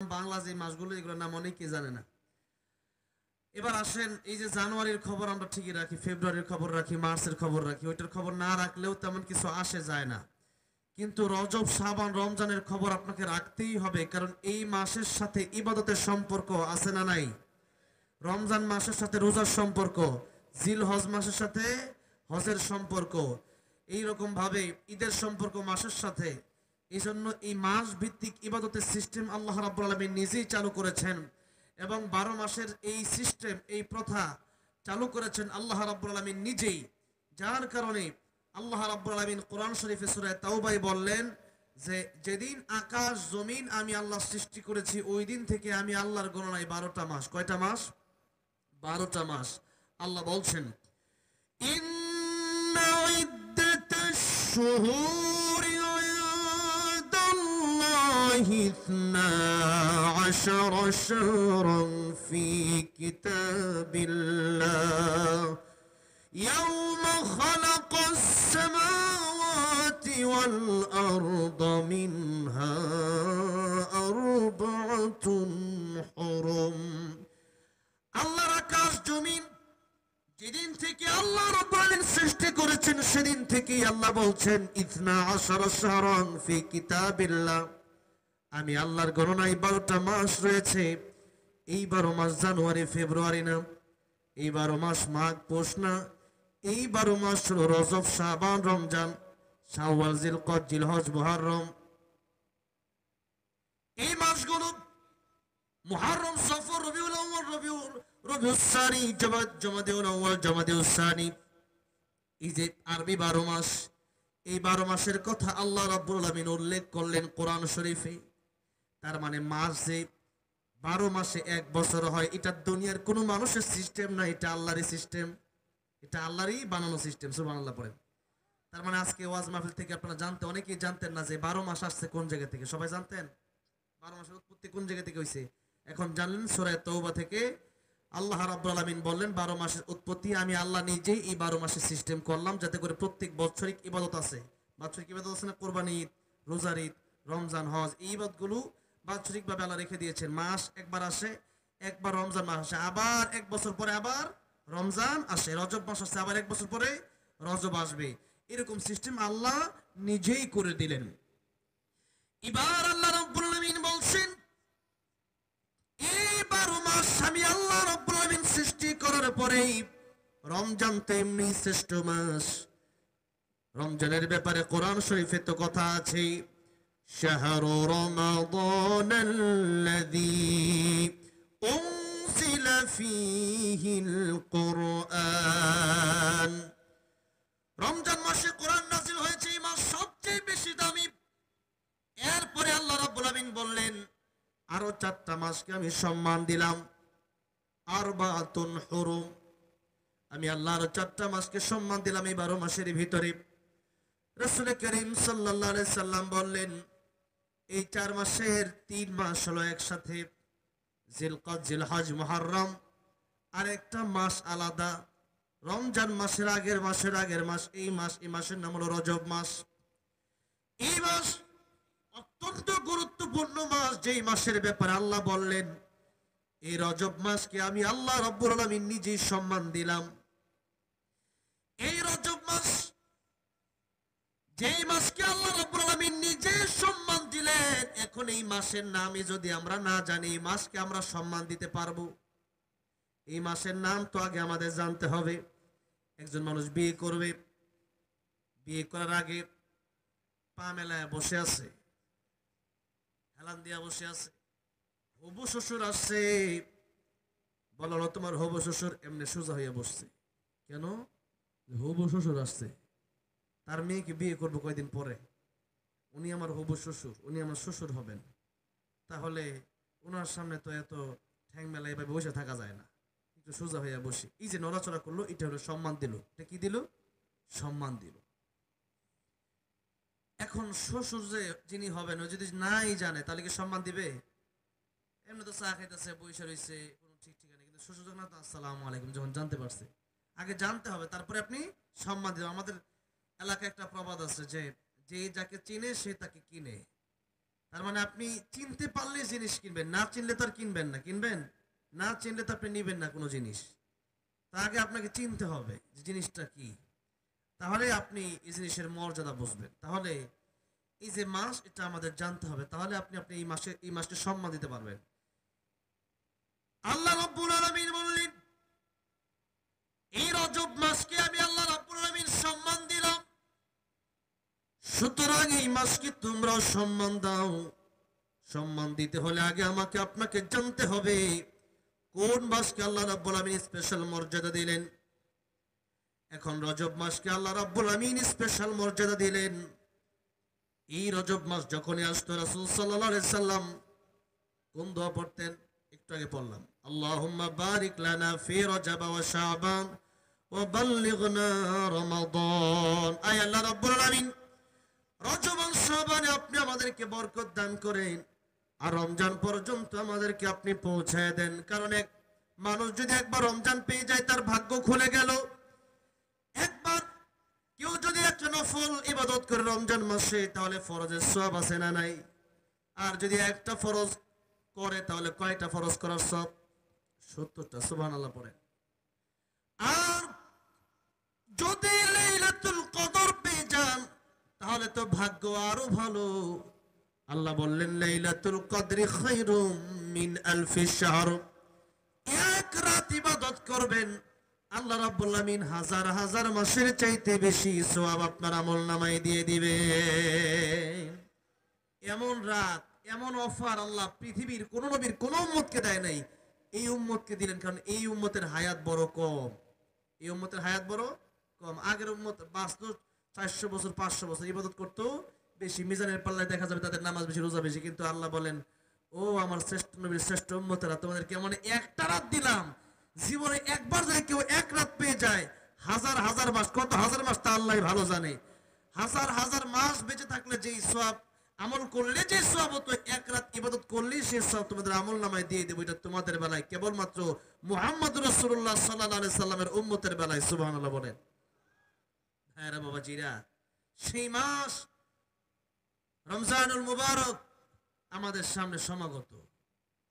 বাংলা যে মাসগুলো এগুলোর নাম অনেকে জানে না। এবার আসেন, এই যে জানুয়ারির খবর আমরা ঠিকই রাখি, ফেব্রুয়ারির খবর রাখি, মার্চের খবর রাখি, ওইটার খবর না রাখলেও তেমন কিছু আসে যায় না। কিন্তু রজব, শাবান, রমজানের খবর আপনাকে রাখতেই হবে, কারণ এই মাসের সাথে ইবাদতের সম্পর্ক আছে না নাই? রমজান মাসের সাথে রোজার সম্পর্ক, জিল হজ মাসের সাথে হজের সম্পর্ক, এইরকম ভাবে ঈদের সম্পর্ক মাসের সাথে। এই জন্য এই মাস ভিত্তিক ইবাদতের সিস্টেম আল্লাহ রাব্বুল আলামিন নিজেই চালু করেছেন, এবং 12 মাসের এই সিস্টেম, এই প্রথা চালু করেছেন আল্লাহ রাব্বুল আলামিন নিজেই। যার কারণে আল্লাহ রাব্বুল আলামিন কোরআন শরীফে সূরা তাওবায় বললেন যে, যেদিন আকাশ জমিন আমি আল্লাহ সৃষ্টি করেছি ওই দিন থেকে আমি আল্লাহর গণনায় 12টা মাস। কয়টা মাস? 12টা মাস। আল্লাহ বলছেন, ইন্না ইদ্দাতাশ শুহুরি ইনদাল্লাহি ইসনা আশারা শাহরান ফি কিতাবিল্লাহ ইয়াওমা খালাকাস সামাওয়াতি ওয়াল আরদা মিনহা আরবাআতুন হুরুম। আল্লাহর আকাশ জমিন যেদিন থেকে আল্লাহ রাব্বুল আলামিন সৃষ্টি করেছেন সেদিন থেকেই আল্লাহ বলছেন, ইসনা আশারা শাহরান ফি কিতাবিল্লাহ, আমি আল্লাহর গণনায় 12টা মাস রয়েছে। এই 12 মাস জানুয়ারি ফেব্রুয়ারি না, এই 12 মাস মাঘ পৌষ না, এই 12 মাস হলো রজব, শাবান, রমজান, শাওয়াল, জিলকদ, জিলহজ, মুহররম। এই মাসগুলো মুহররম, সফর, রবিউল আউয়াল, রবিউস সানি, জমাদিউল আউয়াল, জমাদিউস সানি, এই যে আরবি 12 মাস, এই 12 মাসের কথা আল্লাহ রাব্বুল আলামিন উল্লেখ করলেন কোরআন শরীফে। তার মানে মাস যে 12 মাসে এক বছর হয়, এটা দুনিয়ার কোনো মানুষের সিস্টেম না, এটা আল্লাহরই সিস্টেম, এটা আল্লাহরই বানানো সিস্টেম। সুবহানাল্লাহ পড়েন। তার মানে আজকে ওয়াজ মাহফিল থেকে আপনারা অনেকেই জানতেন না যে 12 মাস আসছে কোন জায়গা থেকে। সবাই জানতেন 12 মাসের উৎপত্তি কোন জায়গা থেকে হয়েছে? এখন জানলেন সূরা তাওবা থেকে। আল্লাহ রাব্বুল আলামিন বললেন 12 মাসের উৎপত্তি আমি আল্লাহ নিজেই এই 12 মাসের সিস্টেম করলাম, যাতে করে প্রত্যেক বৎসরিক ইবাদত আছে। বাৎসরিক ইবাদত আছে না? কোরবানি ঈদ, রোজার ঈদ, রমজান, হজ, এই ইবাদতগুলো বাৎসরিকভাবে আল্লাহ রেখে দিয়েছেন। মাস একবার আসে, একবার রমজান মাস আসে, আবার এক বছর পরে আবার রমজান আসে, রজব মাস আসে, আবার এক বছর পরে রজব আসবে। এরকম সিস্টেম আল্লাহ নিজেই করে দিলেন। এবার আল্লাহ রাব্বুল আলামিন বলছেন, এই 12 মাস আমি আল্লাহ রাব্বুল আলামিন সৃষ্টি করার পরেই রমজান তো এমনি শ্রেষ্ঠ মাস। রমজানের ব্যাপারে কোরআন শরীফে তো কথা আছে, শাহরু রমাদানাল্লাযী উনজিলা ফীহিল কুরআন। রমজান মাসে কোরআন নাযিল হয়েছে, এই মাস সবচেয়ে বেশি দামি। এরপরে আল্লাহ রাব্বুল আলামিন বললেন, আরো 4টা মাসকে আমি সম্মান দিলাম, আরবাতুন হুরুম, আমি আল্লাহ আরো 4টা মাসকে সম্মান দিলাম এই 12 মাসের ভিতরে। রাসূল করিম সাল্লাল্লাহু আলাইহি সাল্লাম বললেন, এই 4 মাসের 3 মাস হলো একসাথে, জিলকদ, জিলহজ, মুহররম। আর একটা মাস আলাদা, রমজান মাসের আগের মাস, এই মাসের নাম হলো রজব মাস। এই মাস অত্যন্ত গুরুত্বপূর্ণ মাস, যেই মাসের ব্যাপারে আল্লাহ বললেন, এই রজব মাসকে আমি আল্লাহ রাব্বুল আলামিন নিজেই সম্মান দিলাম। এই রজব মাস, যেই মাসকে আল্লাহ রাব্বুল আলামিন নিজে সম্মান দিলেন, এখন এই মাসের নামে যদি আমরা না জানি, এই মাসকে আমরা সম্মান দিতে পারবো? এই মাসের নাম তো আগে আমাদের জানতে হবে। একজন মানুষ বিয়ে করবে, বিয়ে করার আগে পা মেলায় বসে আছে, হেলান দিয়া বসে আছে, হবু শ্বশুর আসছে, বললো তোমার হবু শ্বশুর এমনি সোজা হইয়া বসছে কেন? হবু শ্বশুর আসছে, তার মেয়েকে বিয়ে করবো কয়দিন পরে, উনি আমার হবু শ্বশুর, উনি আমার শ্বশুর হবেন, তাহলে ওনার সামনে তো এত ঠ্যাং মেলা এভাবে বসে থাকা যায় না, একটু সোজা হইয়া বসি। এই যে নড়াচড়া করলো, এটা হলো সম্মান দিল। এটা কি দিল? সম্মান দিল। এখন শ্বশুর যে যিনি হবেন, ও যদি নাই জানে তাহলে কি সম্মান দিবে? এমনি তো চা খাইতেছে, বৈশা রয়েছে, কোনো ঠিক ঠিকানা, কিন্তু শ্বশুর যখন আসসালামু আলাইকুম যখন জানতে পারছে, আগে জানতে হবে, তারপরে আপনি সম্মান দিবেন। আমাদের এলাকায় একটা প্রবাদ আছে যে, যে যাকে চিনে সে তাকে কিনে। তার মানে আপনি চিনতে পারলে জিনিস কিনবেন, না চিনলে তো আর কিনবেন না। কিনবেন না চিনলে তো আপনি নিবেন না কোনো জিনিস। তার আগে আপনাকে চিনতে হবে যে জিনিসটা কি, তাহলে আপনি এই জিনিসের মর্যাদা বুঝবেন। তাহলে এই যে মাস, এটা আমাদের জানতে হবে, তাহলে আপনি আপনি এই মাসকে সম্মান দিতে পারবেন। আল্লাহ রাব্বুল আলামিন বললেন, এই রজব মাসকে আমি আল্লাহ রাব্বুল আলামিন সম্মান দিলাম, সুতরাং এই মাসকে তোমরাও সম্মান দাও। সম্মান দিতে হলে আগে আমাকে আপনাকে জানতে হবে কোন মাসকে আল্লাহ রাব্বুল আলামিন স্পেশাল মর্যাদা দিলেন। এখন রজব মাসকে আল্লাহ রাব্বুল আলামিন স্পেশাল মর্যাদা দিলেন। এই রজব মাস যখনই আসতো, রাসূল সাল্লাল্লাহু আলাইহি সাল্লাম কোন দোয়া পড়তেন? একটু আগে পড়লাম, আল্লাহুম্মা বারিক লানা ফি রজব ওয়া শাবান ওয়া বাল্লিগনা রমাদান। আয় আল্লাহ রাব্বুল আলামিন, রজব আর শাবানে আপনি আমাদেরকে বরকত দান করেন, আর রমজান পর্যন্ত আমাদেরকে আপনি পৌঁছায় দেন। কারণ এক মানুষ যদি একবার রমজান পেয়ে যায়, তার ভাগ্য খুলে গেল। একবার কেউ যদি একটা নফল ইবাদত করে রমজান মাসে, তাহলে ফরজের সওয়াব আছে না নাই? আর যদি একটা ফরজ করে, তাহলে কয়টা ফরজ করার সওয়াব? 70টা। সুবহানাল্লাহ পড়ে। আর যদি লাইলাতুল কদর পেয়ে যান, তাহলে তো ভাগ্য আরো ভালো। আল্লাহ বললেন, লাইলাতুল কদরি খায়রুম মিন আলফি শাহর। এক রাত ইবাদত করবেন, আল্লাহ রাব্বুল আলামিন হাজার হাজার মাসের চাইতে বেশি সওয়াব আপনার আমলনামায় দিয়ে দিবেন। এমন রাত, এমন অফার আল্লাহ পৃথিবীর কোন নবীর কোন উম্মতকে দেয় নাই, এই উম্মতকে দিলেন। কারণ এই উম্মতের হায়াত বড় কম। এই উম্মতের হায়াত বড় কম। আগের উম্মত বাঁচত 400 বছর 500 বছর, ইবাদত করতো বেশি। মিজানের পাল্লায় দেখা যাবে তাদের নামাজ বেশি, রোজা বেশি। কিন্তু আল্লাহ বলেন, ও আমার শ্রেষ্ঠ নবীর শ্রেষ্ঠ উম্মতেরা, তোমাদেরকে এমন একটা রাত দিলাম, জীবনে একবার যদি কেউ এক রাত পেয়ে যায়, হাজার হাজার মাস, কত হাজার মাস তা আল্লাহ ভালো জানে, হাজার হাজার মাস বেঁচে থাকলে যেই সওয়াব, আমল করলে যে সওয়াব হতো, এক রাত ইবাদত করলেই সেই সওয়াব তোমাদের আমলনামায় দিয়ে দেব। এটা তোমাদের বেলায়, কেবলমাত্র মুহাম্মদুর রাসূলুল্লাহ সাল্লাল্লাহু আলাইহি সাল্লামের উম্মতের বেলায়। সুবহানাল্লাহ বলেন। হ্যাঁ রে বাবাজিরা, সেই মাস রমজানুল মুবারক আমাদের সামনে সমাগত,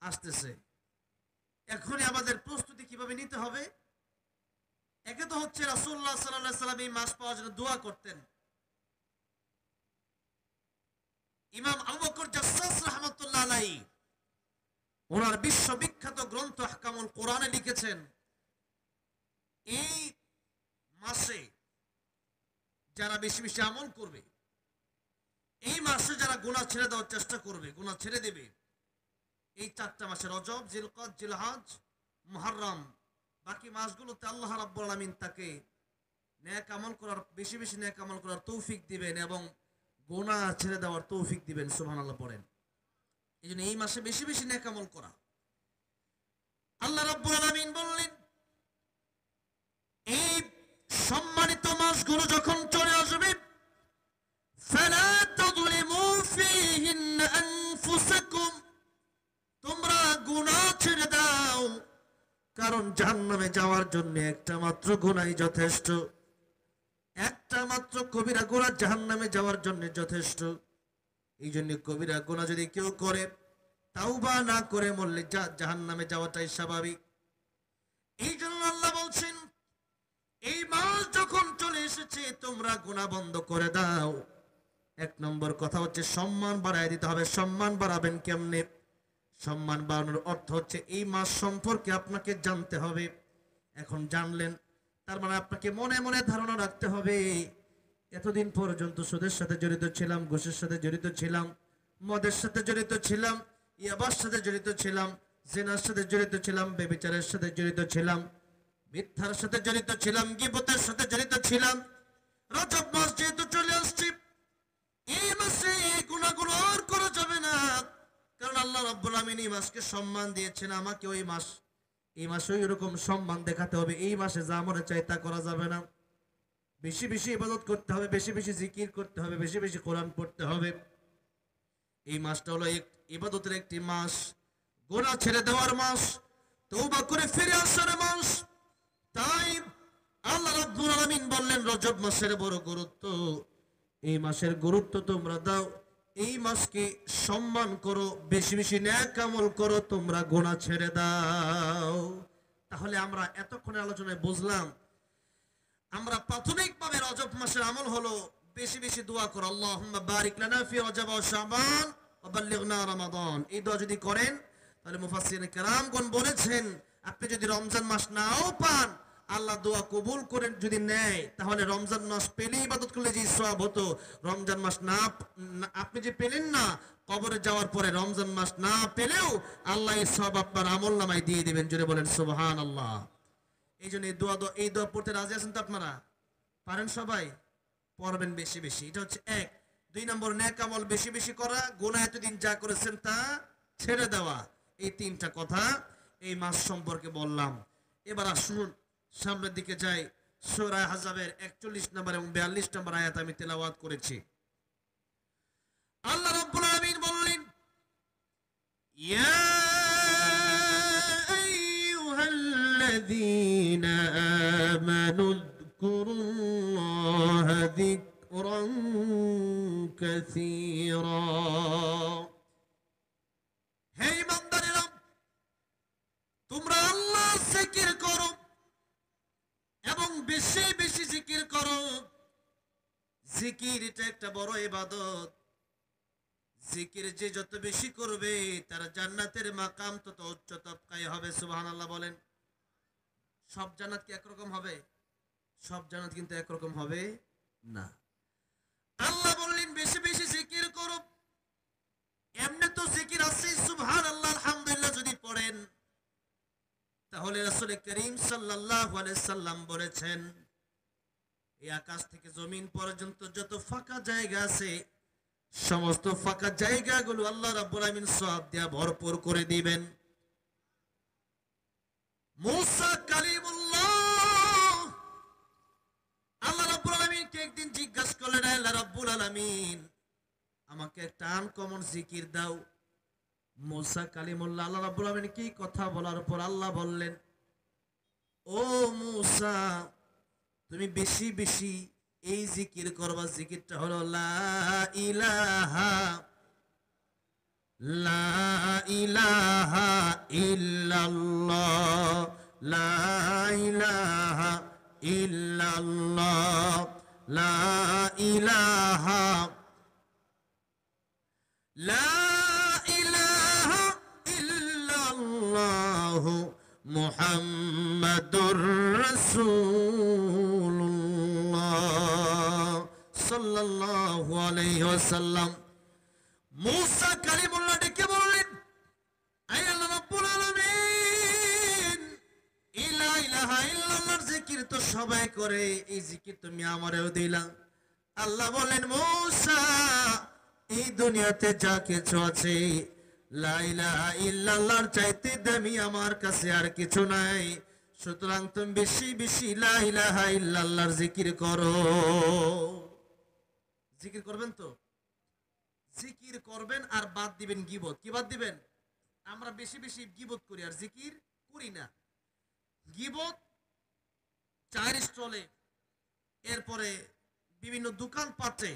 আসতেছে। এখনই আমাদের প্রস্তুতি কিভাবে নিতে হবে? একে তো হচ্ছে রাসূলুল্লাহ সাল্লাল্লাহু আলাইহি সাল্লাম এই মাস পাওয়ার জন্য দোয়া করতেন। ইমাম আবু বকর জাসসাস রাহমাতুল্লাহ আলাইহি ওনার বিশ্ববিখ্যাত গ্রন্থ আহকামুল কোরআনে লিখেছেন, এই মাসে যারা বেশি বেশি আমল করবে, এই মাসে যারা গুনাহ ছেড়ে দেওয়ার চেষ্টা করবে, গুনাহ ছেড়ে দেবে, এই 4টা মাসে রজব, জিলকদ, জিলহজ, মুহররম, বাকি মাসগুলোতে আল্লাহ রাব্বুল আলামিন তাকে নেক আমল করার, বেশি বেশি নেক আমল করার তৌফিক দিবেন এবং গুনাহ ছেড়ে দেওয়ার তৌফিক দিবেন। সুবহানাল্লাহ পড়েন। এইজন্য এই মাসে বেশি বেশি নেক আমল করা। আল্লাহ রাব্বুল আলামিন বললেন, এই সম্মানিত মাসগুলো যখন চলে আসবে, ফালা তাযলিমু ফীহিন আনফুসাকুম, তোমরা গুনাহ ছেড়ে দাও, কারণ জাহান্নামে যাওয়ার জন্য একটা মাত্র গুনাহই যথেষ্ট। একটা মাত্র কবিরা গুনাহ জাহান্নামে যাওয়ার জন্য যথেষ্ট। এই জন্য কবিরা গুনাহ যদি কেউ করে, তাওবা না করে মরলে জাহান্নামে যাওয়াটাই স্বাভাবিক। এই জন্য আল্লাহ বলছেন, এই মাস যখন চলে এসেছে, তোমরা গুনাহ বন্ধ করে দাও। এক নম্বর কথা হচ্ছে সম্মান বাড়ায় দিতে হবে। সম্মান বাড়াবেন কেমনে? সম্মান বাড়ানোর অর্থ হচ্ছে এই মাস সম্পর্কে আপনাকে জানতে হবে। এখন জানলেন, তার মানে আপনাকে মনে মনে ধারণা রাখতে হবে, এতদিন পর্যন্ত সুদের সাথে জড়িত ছিলাম, ঘুষের সাথে জড়িত ছিলাম, মদের সাথে জড়িত ছিলাম, ইয়াবার সাথে জড়িত ছিলাম, জিনার সাথে জড়িত ছিলাম, ব্যভিচারের সাথে জড়িত ছিলাম, মিথ্যার সাথে জড়িত ছিলাম, গীবতের সাথে জড়িত ছিলাম। রজব মাস যেহেতু চলে আসছে, এই মাসে এই গুনাহগুলো আর করা যাবে না। কারণ আল্লাহ রাব্বুল আলামিন এই মাসকে সম্মান দিয়েছেন, আমাকে ওই মাস, এই মাসে এরকম সম্মান দেখাতে হবে। এই মাসে যা মনে চাই তা করা যাবে না। বেশি বেশি ইবাদত করতে হবে, বেশি বেশি জিকির করতে হবে, বেশি বেশি কোরআন পড়তে হবে। এই মাসটা হলো ইবাদতের একটি মাস, গুনাহ ছেড়ে দেওয়ার মাস, তওবা করে ফিরে আসার মাস। তাই আল্লাহ রাব্বুল আলামিন বললেন, রজব মাসের বড় গুরুত্ব, এই মাসের গুরুত্ব তোমরা দাও। এই মাসকে সম্মান করো, বেশি বেশি নেক আমল করো, তোমরা গুনাহ ছেড়ে দাও। তাহলে আমরা এতক্ষণের আলোচনায় বুঝলাম, আমরা প্রাথমিকভাবে রজব মাসের আমল হলো বেশি বেশি দোয়া করো, আল্লাহুম্মা বারিক লানা ফি রজব ওয়া শাবান ওয়া বাল্লিগনা রমাদান। এই দোয়া যদি করেন তাহলে মুফাসসিরিন কেরামগণ বলেছেন, আপনি যদি রমজান মাস নাও পান, আল্লাহ দোয়া কবুল করেন যদি নেয়, তাহলে রমজান মাস পেলে ইবাদত করলে যে সওয়াব হতো, রমজান মাস না আপনি যে পেলেন না, কবরে যাওয়ার পরে রমজান মাস না পেলেও আল্লাহ এই সওয়াব আপনার আমলনামায় দিয়ে দিবেন। জোরে বলেন সুবহানাল্লাহ। এই জন্য এই দোয়া পড়তে রাজি আছেন তো আপনারা? পারেন সবাই? পড়বেন বেশি বেশি। এটা হচ্ছে এক। 2 নম্বর, নেক আমল বেশি বেশি করা, গুনাহ এতদিন যা করেছেন তা ছেড়ে দেওয়া। এই 3টা কথা এই মাস সম্পর্কে বললাম। এবার আসুন সামনের দিকে যাই। সূরা আহজাবের 41 নম্বর এবং 42 নম্বর আয়াত আমি তেলাওয়াত করেছি। আল্লাহ রাব্বুল আলামিন বললেন, ইয়া আইয়ুহাল্লাযীনা আমানু যকুরুল্লাহা যিকরান কাসীরা। হে ঈমানদারেরা, তোমরা আল্লাহ জিকির করো এবং বেশি বেশি জিকির করো। জিকির এটা একটা বড় ইবাদত। জিকির যে যত বেশি করবে তার জান্নাতের মাকাম তত উচ্চ তবকায় হবে। সুবহানাল্লাহ বলেন। সব জান্নাত কি একরকম হবে? সব জান্নাত কিন্তু একরকম হবে না। আল্লাহ বললেন বেশি বেশি জিকির করো। এমনি তো জিকির আছে, সুবহানাল্লাহ আলহামদুলিল্লাহ যদি পড়েন, তাহলে রাসূল করিম সাল্লাল্লাহু আলাইহি সাল্লাম বলেছেন, এই আকাশ থেকে জমিন পর্যন্ত যত ফাঁকা জায়গা আছে, সমস্ত ফাঁকা জায়গাগুলো আল্লাহ রাব্বুল আলামিন সওয়াব দিয়া ভরপুর করে দিবেন। মুসা কালিমুল্লাহ, আল্লাহ রাব্বুল আলামিনকে একদিন জিজ্ঞাসা করলেন, আল্লাহ রাব্বুল আলামিন আমাকে একটা আনকমন জিকির দাও। মুসা কালিমুল্লাহ আল্লাহ রাব্বুল আলামিন কি কথা বলার পর আল্লাহ বললেন, ও মুসা, তুমি বেশি বেশি এই জিকির করবা। জিকিরটা হলো লা ইলাহা ইল্লাল্লাহ, লা ইলাহা ইল্লাল্লাহ, লা ইলাহা ইল্লাল্লাহু মুহাম্মাদুর রাসূলুল্লাহ সাল্লাল্লাহু আলাইহি ওয়াসাল্লাম। মুসা কালিমুল্লাহ ডেকে বললেন, আয় আল্লাহ রাব্বুল আলামিন, লা ইলাহা ইল্লাল্লাহর জিকির তো সবাই করে, এই জিকির তুমি আমারেও দিলা। আল্লাহ বলেন, মুসা, এই দুনিয়াতে যা কিছু আছে লা ইলাহা ইল্লাল্লাহর চাইতে দামি আমার কাছে আর কিছু নাই। সুতরাং তুমি বেশি বেশি লা ইলাহা ইল্লাল্লাহর জিকির করো। জিকির করবেন তো? জিকির করবেন আর বাদ দিবেন গীবত। কি বাদ দিবেন? আমরা বেশি বেশি গীবত করি আর জিকির করি না। গীবত চায়ের স্টলে, এরপরে বিভিন্ন দোকান পাটে,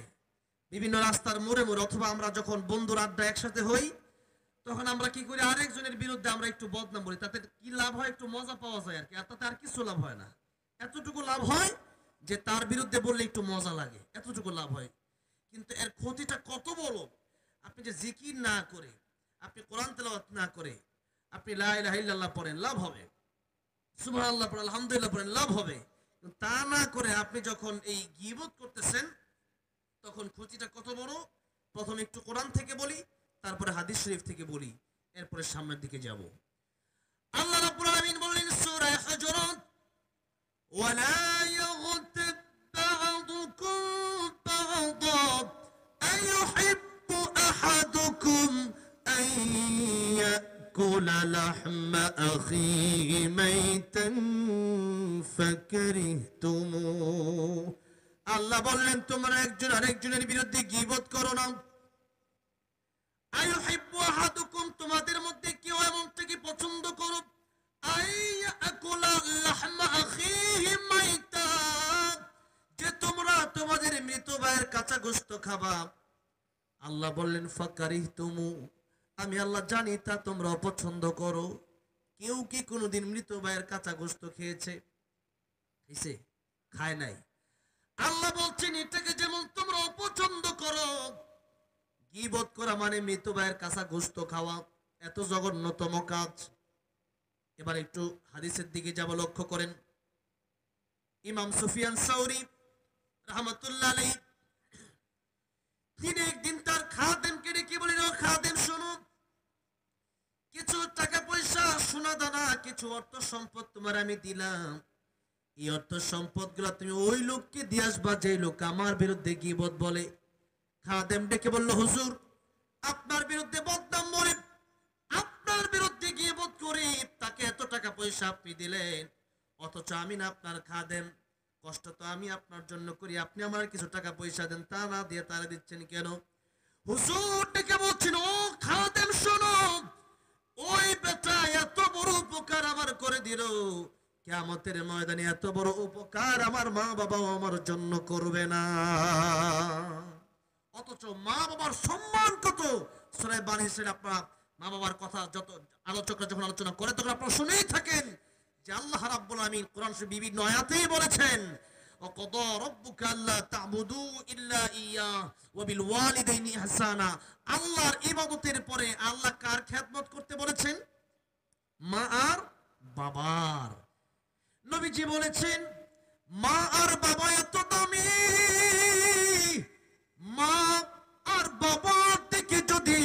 বিভিন্ন রাস্তার মোড়ে মোড়ে, অথবা আমরা যখন বন্ধুর আড্ডা একসাথে হই, তখন আমরা কি করি, আরেকজনের বিরুদ্ধে আমরা একটু বদনাম বলি। তাতে কি লাভ হয়? একটু মজা পাওয়া যায় আর কি। আর তাতে আর কিছু লাভ হয় না। এতটুকু লাভ হয় যে তার বিরুদ্ধে বললে একটু মজা লাগে, এতটুকু লাভ হয়। কিন্তু এর ক্ষতিটা কত বড়! আপনি যে জিকির না করে, আপনি কোরআন তেলাওয়াত না করে, আপনি লা ইলাহা ইল্লাল্লাহ পড়েন, লাভ হবে। সুবহানাল্লাহ পড়েন, আলহামদুলিল্লাহ পড়েন, লাভ হবে। তা না করে আপনি যখন এই গীবত করতেছেন, তখন ক্ষতিটা কত বড়! প্রথমে একটু কোরআন থেকে বলি, তারপরে হাদিস শরীফ থেকে বলি, এরপরে সামনের দিকে যাব। আল্লাহ রাব্বুল আলামিন বললেন সূরা হুজুরাত, ওয়ালা ইয়াগতাব বা'দুকুম বা'দা আইয়ুহিব্বু আহাদুকুম আন ইয়াকুলা লাহমা আখিহি মাইতান ফাকারিহতুমুহু। আল্লাহ বললেন, তোমরা একজন আরেকজনের বিরুদ্ধে গীবত করো না। আইয়ুহিব্বু আহাদুকুম, তোমাদের মধ্যে কেউ এমনটা কি পছন্দ করো, আইয়াকুলা লাহমা আখিহি মাইতা, যে তোমরা তোমাদের মৃত ভাইয়ের কাঁচা গোশত খাবা। আল্লাহ বললেন ফাকারিহতুমু, আমি আল্লাহ জানি তা তোমরা অপছন্দ করো। কেউ কি কোনোদিন মৃত ভাইয়ের কাঁচা গোশত খেয়েছে? খেয়েছে? খায় নাই। আল্লাহ বলছেন এটাকে যেমন তোমরা অপছন্দ করো, গীবত করা মানে মৃত ভাইয়ের কাঁচা গোশত খাওয়া এত জঘন্যতম কাজ। এবার একটু হাদিসের দিকে যাব, লক্ষ্য করেন। ইমাম সুফিয়ান সাউরি রাহমাতুল্লাহ আলাইহি তিনি একদিন তার খাদেমকে ডেকে বলেন, ও খাদেম শোনো, কিছু টাকা পয়সা সোনা দানা কিছু অর্থ সম্পদ তোমার আমি দিলাম, এই অর্থ সম্পদ গুলা তুমি ওই লোককে দিয়ে আসবা যে লোক আমার বিরুদ্ধে গীবত বলে। খাদেম ডেকে বলল, হুজুর আপনার বিরুদ্ধে বদনাম বলে, আপনার বিরুদ্ধে গীবত করে তাকে এত টাকা পয়সা আপনি দিলেন, অথচ আমি না আপনার খাদেম, কষ্ট তো আমি আপনার জন্য করি, আপনি আমার কিছু টাকা পয়সা দেন, তা না দিয়ে তারা দিচ্ছেন কেন? হুজুর ডেকে বলছেন, ও খাদেম শোনো, ওই বেটা এত বড় উপকার আমার করে দিল, কিয়ামতের ময়দানে এত বড় উপকার আমার মা বাবাও আমার জন্য করবে না। অথচ মা বাবার সম্মান কত সূরা বানী ইসরাঈল, আপনারা মা বাবার কথা যত আলোচকরা যখন আলোচনা করে তখন আপনারা শুনেই থাকেন যে আল্লাহ রাব্বুল আমিন কোরআন শরীফ বিভিন্ন আয়াতেই বলেছেন, ওয়াকাদা রাব্বুকা আল্লা তা'বুদু ইল্লা ইয়্যাহ ওয়া বিল ওয়ালিদাইনি ইহসানা। আল্লাহর ইবাদতের পরে আল্লাহ কার খেদমত করতে বলেছেন? মা আর বাবার। নবীজি বলেছেন মা আর বাবা এত দামি, মা আর বাবার দিকে যদি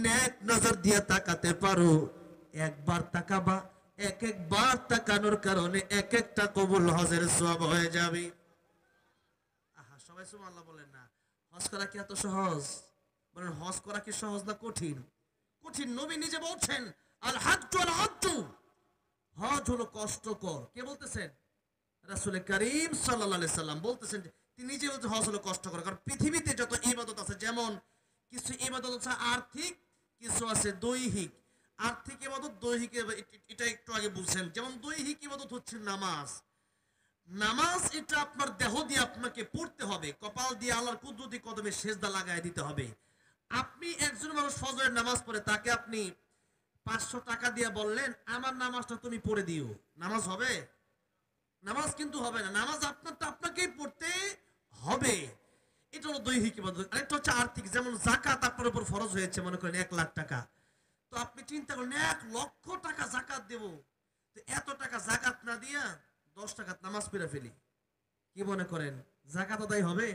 নেক নজর দিয়ে তাকাতে পারো, একবার তাকাবা, একবার তাকানোর কারণে এক একটা কবুল হজের সওয়াব হয়ে যাবে। আহা, সবাই সুবহানাল্লাহ বলেন না। হজ করা কি এত সহজ? বলেন হজ করা কি সহজ না কঠিন? কঠিন। নবী নিজে বলছেন আল হাজ্জু আল হাজ্জু, হজ হলো কষ্টকর। কে বলতেছেন? রাসূল করিম সাল্লাল্লাহু আলাইহি সাল্লাম বলতেছেন, তিনি নিজে বলছেন হজ হলো কষ্টকর। কারণ পৃথিবীতে যত ইবাদত আছে, যেমন কিছু ইবাদত আছে আর্থিক, কিছু আছে দৈহিক। আর্থিক ইবাদত, দৈহিক এটা একটু আগে বুঝছেন। যেমন দৈহিক ইবাদত হচ্ছে নামাজ। নামাজ এটা আপনার দেহ দিয়ে আপনাকে পড়তে হবে, কপাল দিয়ে আল্লাহর কুদরতি কদমে সেজদা লাগায় দিতে হবে। আপনি একজন মানুষ ফজরের নামাজ পড়ে, তাকে আপনি 500 টাকা দিয়ে বললেন আমার নামাজটা তুমি পড়ে দিও, নামাজ হবে? নামাজ কিন্তু হবে না। নামাজ আপনারটা আপনাকেই পড়তে হবে। এটা হলো দৈহিক ইবাদত। আরেকটা হচ্ছে আর্থিক, যেমন যাকাত আপনার উপর ফরজ হয়েছে, মনে করেন 1 লাখ টাকা। তো আপনি চিন্তা করেন 1 লক্ষ টাকা যাকাত দেব, তো এত টাকা যাকাত না দিয়া 10 টাকা নামাজ পড়ে ফেলি, কি মনে করেন যাকাত আদায় হবে?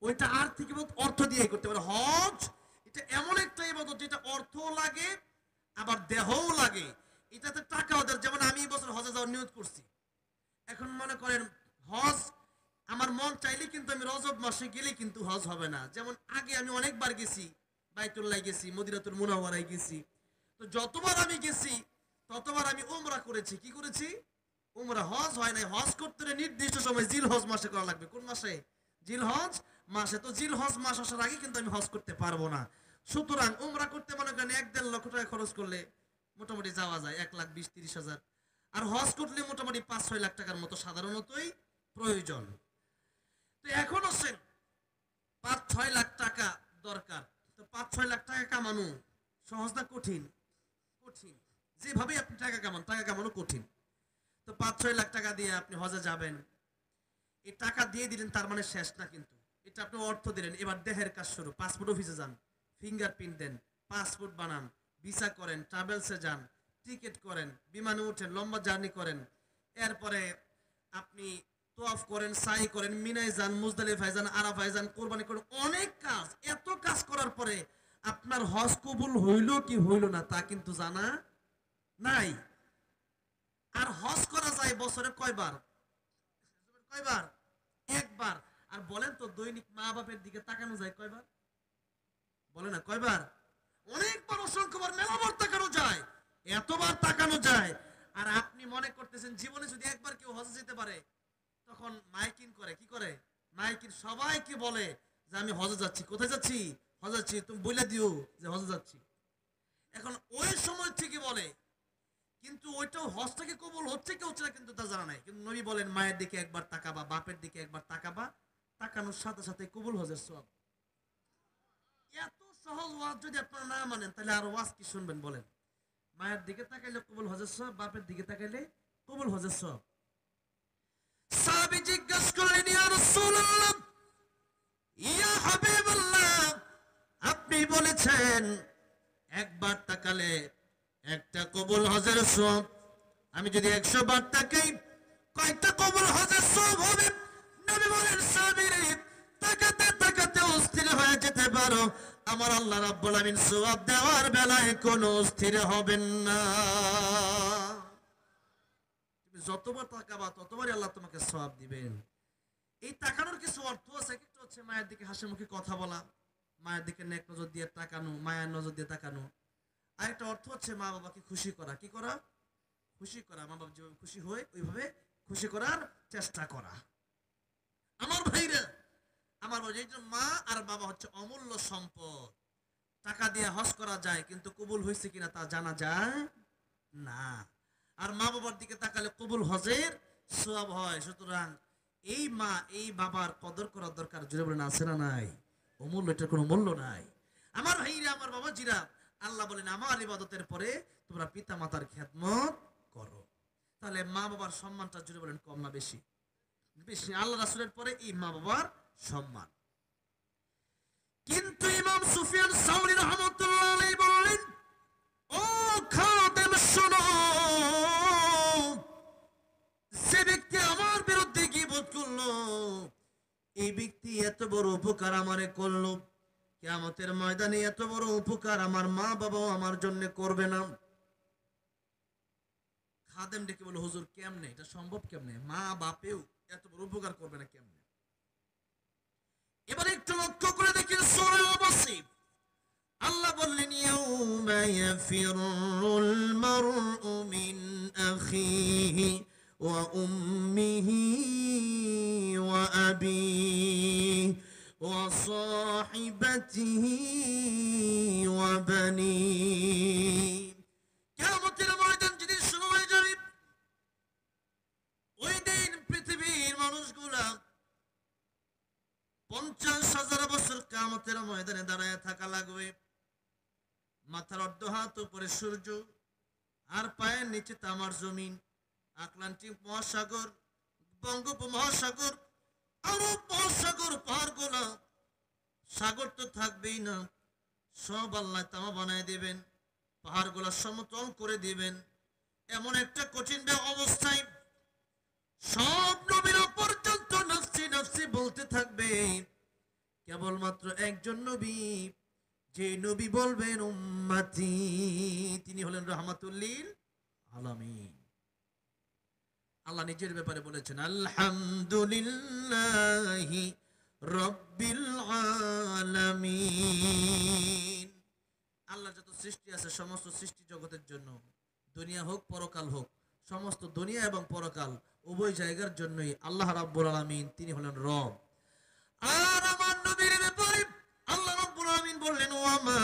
ওইটা আর্থিক ইবাদত, অর্থ দিয়ে করতে পারে। হজ এটা এমন একটা ইবাদত যেটা অর্থও লাগে আবার দেহও লাগে, এটাতে টাকাও দেয়। যেমন আমি এই বছর হজে যাওয়ার নিয়ত করছি। এখন মনে করেন হজ আমার মন চাইলে কিন্তু আমি রজব মাসে গেলে কিন্তু হজ হবে না। যেমন আগে আমি অনেকবার গেছি, বাইতুল্লাহ গেছি, মদিনাতুল মুনাওয়ারায় গেছি। তো যতবার আমি গেছি ততবার আমি উমরা করেছি। কি করেছি? উমরা। হজ হয় নাই। হজ করতে হলে নির্দিষ্ট সময় জিল হজ মাসে করা লাগবে। কোন মাসে? জিল হজ মাসে। তো জিল হজ মাস আসার আগে কিন্তু আমি হজ করতে পারবো না। সুতরাং উমরা করতে মনে করেন 1-1.5 লক্ষ টাকা খরচ করলে মোটামুটি যাওয়া যায়, 1,20,30,000। আর হজ করলে মোটামুটি 5-6 লাখ টাকার মতো সাধারণতই প্রয়োজন। তো এখন হচ্ছেন 5-6 লাখ টাকা দরকার। তো 5-6 লাখ টাকা কামানো সহজ না কঠিন? কঠিন। যেভাবে আপনি টাকা কামান, টাকা কামানো কঠিন। তো 5-6 লাখ টাকা দিয়ে আপনি হজে যাবেন, এই টাকা দিয়ে দিলেন তার মানে শেষ না কিন্তু। এটা আপনি অর্থ দিলেন, এবার দেহের কাজ শুরু। পাসপোর্ট অফিসে যান, ফিঙ্গারপ্রিন্ট দেন, পাসপোর্ট বানান, ভিসা করেন, ট্রাভেলসে যান, টিকিট করেন, বিমানে উঠেন, লম্বা জার্নি করেন, এরপরে আপনি তোয়াফ করেন, সাই করেন, মিনায় যান, মুজদালিফায় যান, আরাফায় যান, কোরবানি করেন, অনেক কাজ। এত কাজ করার পরে আপনার হজ কবুল হইল কি হইল না তা কিন্তু জানা নাই। আর হজ করা যায় বছরে কয়বার? কয়বার? একবার। আর বলেন তো দৈনিক মা বাপের দিকে তাকানো যায় কয়বার? বলে না কয়বার? অনেকবার, অসংখ্যবার, মেলাবার তাকানো যায়, এতবার তাকানো যায়। আর আপনি মনে করতেছেন জীবনে যদি একবার কেউ হজে যেতে পারে, তখন মাইকিং করে। কি করে? মাইকিং সবাইকে বলে যে আমি হজে যাচ্ছি। কোথায় যাচ্ছি? হজে যাচ্ছি, তুমি বলে দিও যে হজে যাচ্ছি। এখন ওই সময় ঠিকই বলে, কিন্তু ওইটাও হজটাকে কবুল হচ্ছে কি হচ্ছে না কিন্তু তা জানা নাই। কিন্তু নবী বলেন মায়ের দিকে একবার তাকাবা, বাপের দিকে একবার তাকাবা, তাকানোর সাথে সাথে কবুল হজের সওয়াব। এত সহজ ওয়াজ যদি আপনারা না মানেন তাহলে আর ওয়াজ কি শুনবেন বলেন? মায়ের দিকে তাকাইলে কবুল হজের সব, বাপের দিকে তাকাইলে কবুল হজের সব। সাহাবী জিজ্ঞাসা করলেন, ইয়া রাসূলুল্লাহ, ইয়া হাবিবাল্লাহ, আপনি বলেছেন একবার তাকালে একটা কবুল হজের সব, আমি যদি 100 বার তাকাই কয়টা কবুল হজের সব হবে? নবী বলেন, সাহাবীরে, তাকাতে তাকাতে অস্থির হয়ে যেতে পারো, আমার আল্লাহ রাব্বুল আমিন সওয়াব দেওয়ার বেলায় কোনো অস্থির হবেন না। তুমি যতবার তাকাবা ততবারই আল্লাহ তোমাকে সওয়াব দিবেন। এই তাকানোর কিছু অর্থ আছে, কিছু হচ্ছে মায়ের দিকে হাসি মুখে কথা বলা, মায়ের দিকে নেক নজর দিয়ে তাকানো, মায়ের নজর দিয়ে তাকানো। আরেকটা অর্থ হচ্ছে মা বাবাকে খুশি করা। কি করা? খুশি করা। মা বাবা যেভাবে খুশি হয় ওইভাবে খুশি করার চেষ্টা করা। আমার ভাইরা, আমার এই যে মা আর বাবা হচ্ছে অমূল্য সম্পদ। টাকা দিয়ে হজ করা যায় কিন্তু কবুল হয়েছে কিনা তা জানা যায় না। আর মা বাবার দিকে তাকালে কবুল হজের সওয়াব হয়। সুতরাং এই মা এই বাবার কদর করার দরকার। জুড়ে বলেন আছে না নাই? অমূল্য, এটার কোনো মূল্য নাই। আমার ভাইরা, আমার বাবাজিরা, আল্লাহ বলেন আমার ইবাদতের পরে তোমরা পিতা মাতার খেদমত করো। তাহলে মা বাবার সম্মানটা জুড়ে বলেন কম না বেশি? বেশি। আল্লাহ রাসূলের পরে এই মা বাবার সম্মান। কিন্তু ইমাম সুফিয়ান সাউরি রাহমাতুল্লাহ আলাইহি বললেন, ও খাদেম শোনো, যে ব্যক্তি আমার বিরুদ্ধে গীবত করলো, এই ব্যক্তি এত বড় উপকার আমারে করলো, কিয়ামতের ময়দানে এত বড় উপকার আমার মা বাবাও আমার জন্য করবে না। খাদেম ডেকে বলে, হুজুর কেমনে এটা সম্ভব? কেমনে মা বাপেও এত বড় উপকার করবে না কেমনে? এবার একটু লক্ষ্য করে দেখেন সূরা ওয়াসিফ, আল্লাহ বললেন, ইয়াউমা ইয়াফিরুল মারউ মিন আখিহি ওয়া উম্মিহি ওয়া আবিহি ওয়া সাহিবাতিহি ওয়া বানিহি। কিয়ামতের ময়দান যেদিন শুরু হয়ে যাবে, ওই দিন পৃথিবীর মানুষগুলা 50,000 বছর কিয়ামতের ময়দানে দাঁড়ায় থাকা লাগবে। মাথার অর্ধ হাত উপরে সূর্য, আর পায়ের নিচে তামার জমিন, আটলান্টিক মহাসাগর, বঙ্গোপমহাসাগর, আরব মহাসাগর, পাহাড়গুলা, সাগর তো থাকবেই না, সব আল্লাহ তামা বানায় দিবেন, পাহাড়গুলা সমতল করে দিবেন। এমন একটা কঠিন অবস্থায় সব নবীরা পর্যন্ত নফসি নফসি বলতে থাকবে। কেবলমাত্র একজন নবী, যে নবী বলবেন উম্মতি, তিনি হলেন রাহমাতুল লিল আলামিন। আল্লাহ নিজের ব্যাপারে বলেছেন, আলহামদুলিল্লাহি রাব্বিল আলামিন। আল্লাহ যত সৃষ্টি আছে সমস্ত সৃষ্টি জগতের জন্য, দুনিয়া হোক পরকাল হোক, সমস্ত দুনিয়া এবং পরকাল উভয় জায়গার জন্যই আল্লাহ রাব্বুল আলামিন তিনি হলেন রব। আর আমার নবীর ব্যাপারে আল্লাহ রাব্বুল আলামিন বললেন, ওয়া মা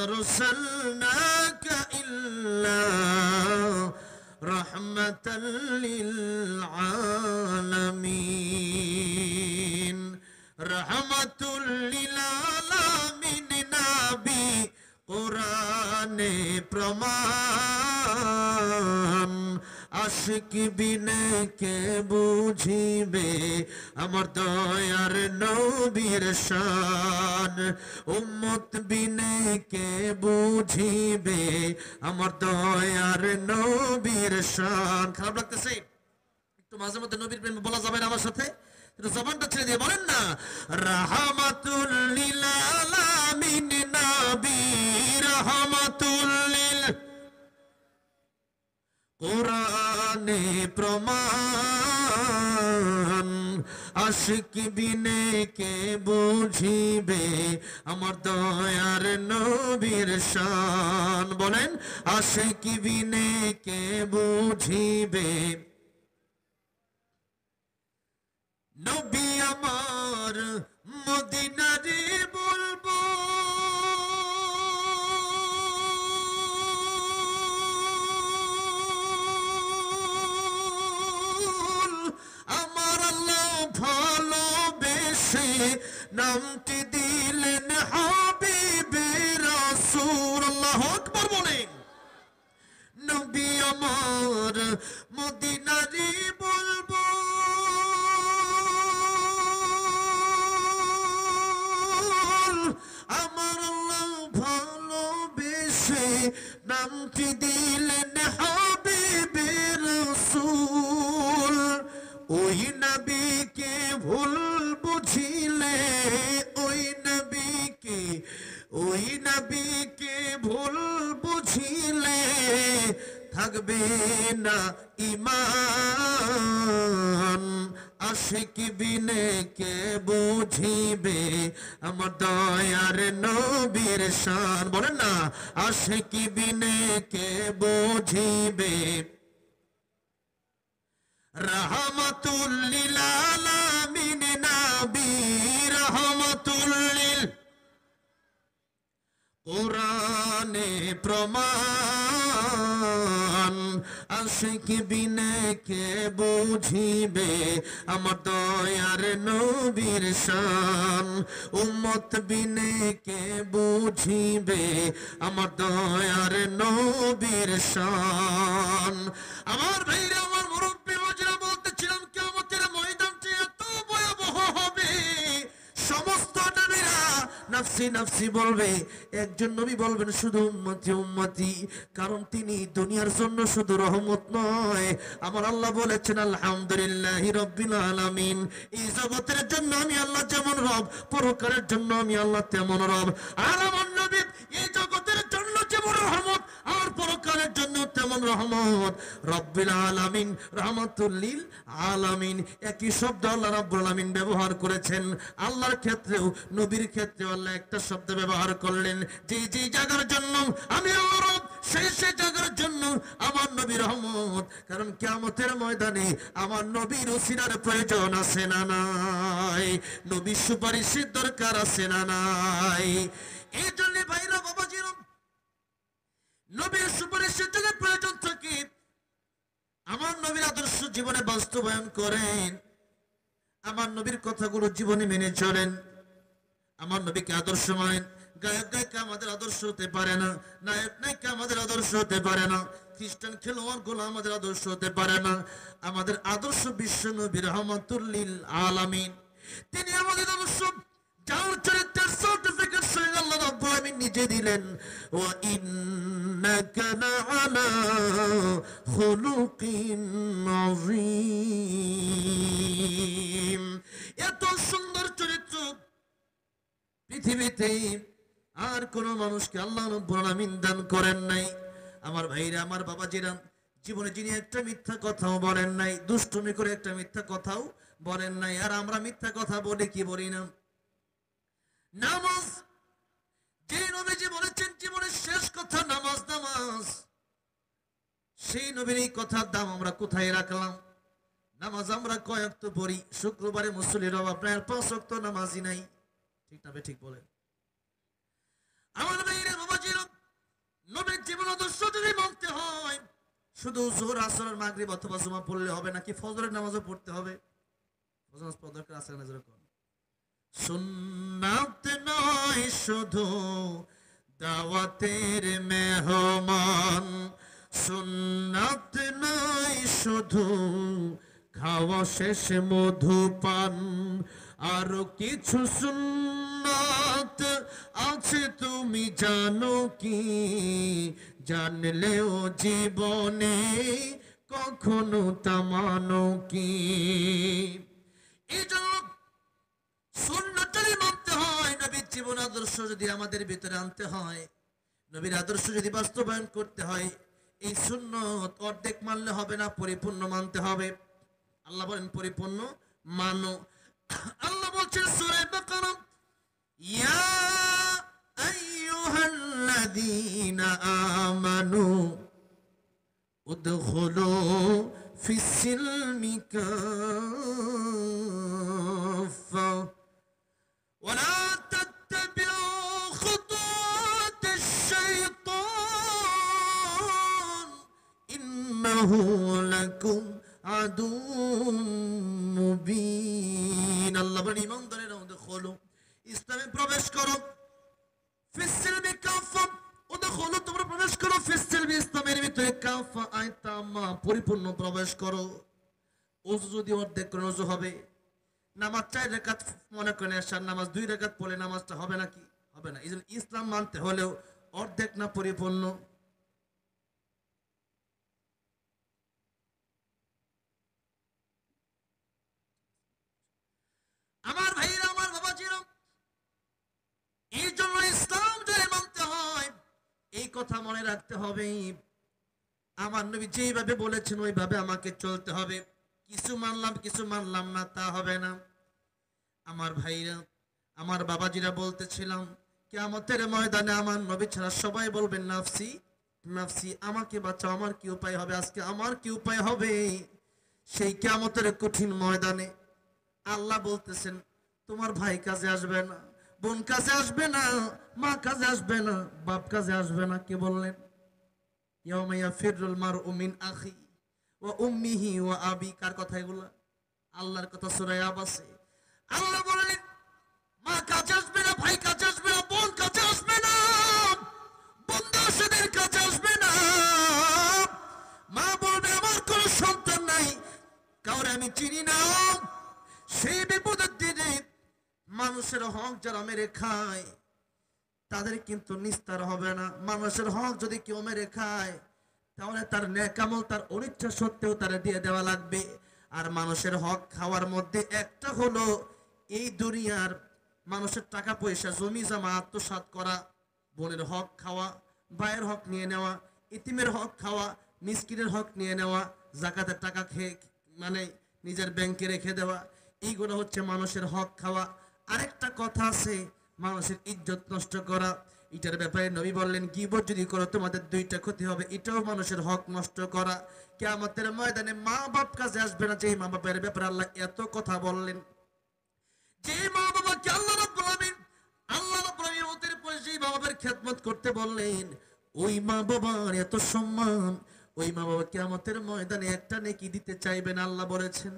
আরসালনাকা ইল্লা রাহমাতাল লিল আলামিন। রাহমাতুল লিল আলামিন নবী কোরআনে প্রমাণ, আশিক বিনে কে বুঝিবে আমার দয়ার নবীর শান, উম্মত বিনে কে বুঝিবে আমার দয়ার নবীর শান। খারাপ লাগতেছে? একটু মাঝে মধ্যে নবীর প্রেম বলা যাবে না আমার সাথে? জবানটা ছেড়ে দিয়ে বলেন না, রাহমাতুল লিল আলামিন নবী, রাহমাতুল লিল কোরআনে প্রমাণ, আশিক বিনে কে বুঝিবে আমার দয়ার নবীর শান। বলেন, আশিক বিনে কে বুঝিবে নবী আমার মদিনারে বলবো, আমার আল্লাহ ভালোবেসে নামটি দিলেন নবী আমার মদিনারি বলবো আমার আল্লাহ ভালোবেসে নামটি দিলেন হাবিবের রাসূল ওই নবীকে ভুল বুঝিলে ওই নবীকে ভুল বুঝিলে থাকবে না ঈমান আশিক বিনে কে বুঝিবে আমার দয়ার নবীর শান বলেন না আশিক বিনে কে বুঝিবে রাহমাতুল লিল আলামিন নবী রাহমাতুল লিল কোরআনে প্রমাণ আশিক বিনে কে বুঝিবে আমার দয়ার নবীর শান উম্মত বিনে কে বুঝিবে আমার দয়ার নবীর শান আমার ভাইরা আমার মুরব্বি বাজরা বলতেছিলাম কিয়ামতের ময়দানটি এত ভয়াবহ হবে সমস্ত নবীরা নফসি নফসি বলবে একজন নবী বলবেন শুধু উম্মতি উম্মতি কারণ তিনি দুনিয়ার জন্য শুধু রহমত নয় আমার আল্লাহ বলেছেন আলহামদুলিল্লাহি রাব্বিল আলামিন এই জগতের জন্য আমি আল্লাহ যেমন রব পরকালের জন্য আমি আল্লাহ তেমন রব আর আমার নবী এই জগতের জন্য যেমন রহমত আর পরকালের জন্য তেমন রহমত রব্বিল আলামিন রাহমাতুল লিল আলামিন একই শব্দ আল্লাহ রাব্বুল আলামিন ব্যবহার করেছেন আল্লাহর ক্ষেত্রেও নবীর ক্ষেত্রেও আল্লাহ একটা শব্দ ব্যবহার করলেন যে যে জায়গার জন্য আমি আল্লাহ রব সেই জায়গার জন্য আমার নবী রহমত কারণ কিয়ামতের ময়দানে আমার নবীর ওসিলার প্রয়োজন আছে না নাই নবীর সুপারিশের দরকার আছে না নাই এই জন্য ভাইরা বাবাজিরা নবীর সুপারিশের জন্য প্রয়োজন থাকে আমার নবীর আদর্শ জীবনে বাস্তবায়ন করেন আমার নবীর কথাগুলো জীবনে মেনে চলেন আমার নবীকে আদর্শ মানেন গায়ক গায়িকা আমাদের আদর্শ হতে পারে না নায়ক নায়িকা আমাদের আদর্শ হতে পারে না খ্রিস্টান খেলোয়াড় গুলো আমাদের আদর্শ হতে পারে না আমাদের আদর্শ বিশ্ব নবী রাহমাতুল লিল আলামিন তিনি আমাদের আদর্শ যার চরিত্রের সার্টিফিকেট স্বয়ং আল্লাহ রাব্বুল আলামিন নিজে দিলেন ওয়া ইন্নাকা লাআলা খুলুকিন আযীম এত সুন্দর চরিত্র পৃথিবীতে আর কোন মানুষকে আল্লাহ রাব্বুল আলামিন দান করেন নাই আমার ভাইরা আমার বাবাজিরা জীবনে যিনি একটা মিথ্যা কথাও বলেন নাই দুষ্টুমি করে একটা মিথ্যা কথাও বলেন নাই আর আমরা মিথ্যা কথা বলে কি বলি না নামাজ যে নবীজি বলেছেন জীবনের শেষ কথা নামাজ নামাজ সেই নবীর এই কথার দাম আমরা কোথায় রাখলাম নামাজ আমরা কয় ওয়াক্ত পড়ি শুক্রবারে মুসল্লির অভাব প্রায় 5 ওয়াক্ত নামাজই নাই ঠিক না ঠিক বলেন আমার ভাইরা বাবাজিরা নবীর জীবন আদর্শ যদি মানতে হয় শুধু যোহর আসর আর মাগরিব অথবা জুমা পড়লে হবে নাকি ফজরের নামাজও পড়তে হবে ফজর নামাজ পড়ার দরকার আছে না যেরকম সুন্নাত নয় শুধু দাওয়াতের মেহমান সুন্নাত নয় শুধু খাওয়া শেষে মধুপান আরো কিছু সুন্নাত আছে তুমি জানো কি জানলেও জীবনে কখনো তা মানো কি এই জন্য সুন্নাত যদি মানতে হয় নবীর জীবন আদর্শ যদি আমাদের ভিতরে আনতে হয় নবীর আদর্শ যদি বাস্তবায়ন করতে হয় এই সুন্নাত অর্ধেক মানলে হবে না পরিপূর্ণ মানতে হবে আল্লাহ বলেন পরিপূর্ণ মানো আল্লাহ বলছেন সূরা বাকারা ইয়া আইয়ুহাল্লাযীনা আমানু উদখুলু ফিস সিলমি কাফা ওয়ালা তাত্তাবিউ খুতুওয়াতিশ শাইতান ইন্নাহু লাকুম আদুউম মুবিন আল্লাহ বলেন ঈমানদারেরা উদখুলু ইসলামে প্রবেশ করো ফিস সিলমি কাফা উদখুলু তোমরা প্রবেশ করো ফিস সিলমি ইসলামের ভিতরে কাফা পরিপূর্ণ প্রবেশ করো। ওযু যদি অর্ধেক করে ওযু হবে, নামাজ 4 রাকাত মনে করেন এশার নামাজ 2 রাকাত পড়লে নামাজটা হবে নাকি? হবে না। এইজন্য ইসলাম মানতে হলেও অর্ধেক না পরিপূর্ণ। আমার ভাইরা, আমার বাবাজিরা, এই জন্য ইসলাম যদি মানতে হয় এই কথা মনে রাখতে হবে, আমার নবী যেভাবে বলেছেন ওইভাবে আমাকে চলতে হবে। কিছু মানলাম না তা হবে না। আমার ভাইরা, আমার বাবাজিরা, বলতেছিলাম কিয়ামতের ময়দানে আমার নবী ছাড়া সবাই বলবেন নাফসি নাফসি, আমাকে বাঁচাও, আমার কি উপায় হবে, আজকে আমার কি উপায় হবে। সেই কিয়ামতের কঠিন ময়দানে আল্লাহ বলতেছেন তোমার ভাই কাজে আসবে না, বোন কাজে আসবে না, মা কাজে আসবে না, বাপ কাজে আসবে না। কে বললেন? ইয়াউমা ইয়াফিরুল মারউ মিন আখি ওয়া উম্মিহি ওয়া আবি। কার কথা এগুলা? আল্লাহর কথা। সূরা আবাসে আল্লাহ বলেন মা কাজে আসবে না, ভাই কাজে আসবে না, বোন কাজে আসবে না, বন্ধুদের কাজে আসবে না। মা বলবে আমার কোনো সন্তান নাই, কাউরে আমি চিনি না। সেই বিপদের দিনে মানুষের হক যারা মেরে খায় তাদের কিন্তু নিস্তার হবে না। মানুষের হক যদি কেউ মেরে খায় তাহলে তার নেক আমল তার অনিচ্ছা সত্ত্বেও তারা দিয়ে দেওয়া লাগবে। আর মানুষের হক খাওয়ার মধ্যে একটা হলো এই দুনিয়ার মানুষের টাকা পয়সা জমি জমা আত্মসাৎ করা, বোনের হক খাওয়া, ভাইয়ের হক নিয়ে নেওয়া, ইতিমের হক খাওয়া, মিসকিনের হক নিয়ে নেওয়া, যাকাতের টাকা খেয়ে মানে নিজের ব্যাংকে রেখে দেওয়া, এইগুলো হচ্ছে মানুষের হক খাওয়া। আরেকটা কথা আছে, মানুষের ইজ্জত নষ্ট করা। এটার ব্যাপারে নবী বললেন গীবত যদি করো তোমাদের 2টা ক্ষতি হবে, এটাও মানুষের হক নষ্ট করা। কিয়ামতের ময়দানে মা বাপ কাজে আসবে না, যে মা বাপের ব্যাপারে আল্লাহ এত কথা বললেন, যে মা বাবাকে আল্লাহ রাব্বুল আলামিন ওদের পরে যেই মা বাবার খেদমত করতে বললেন, ওই মা বাবার এত সম্মান, ওই মা বাবা কিয়ামতের ময়দানে একটা নেকি দিতে চাইবেন আল্লাহ বলেছেন।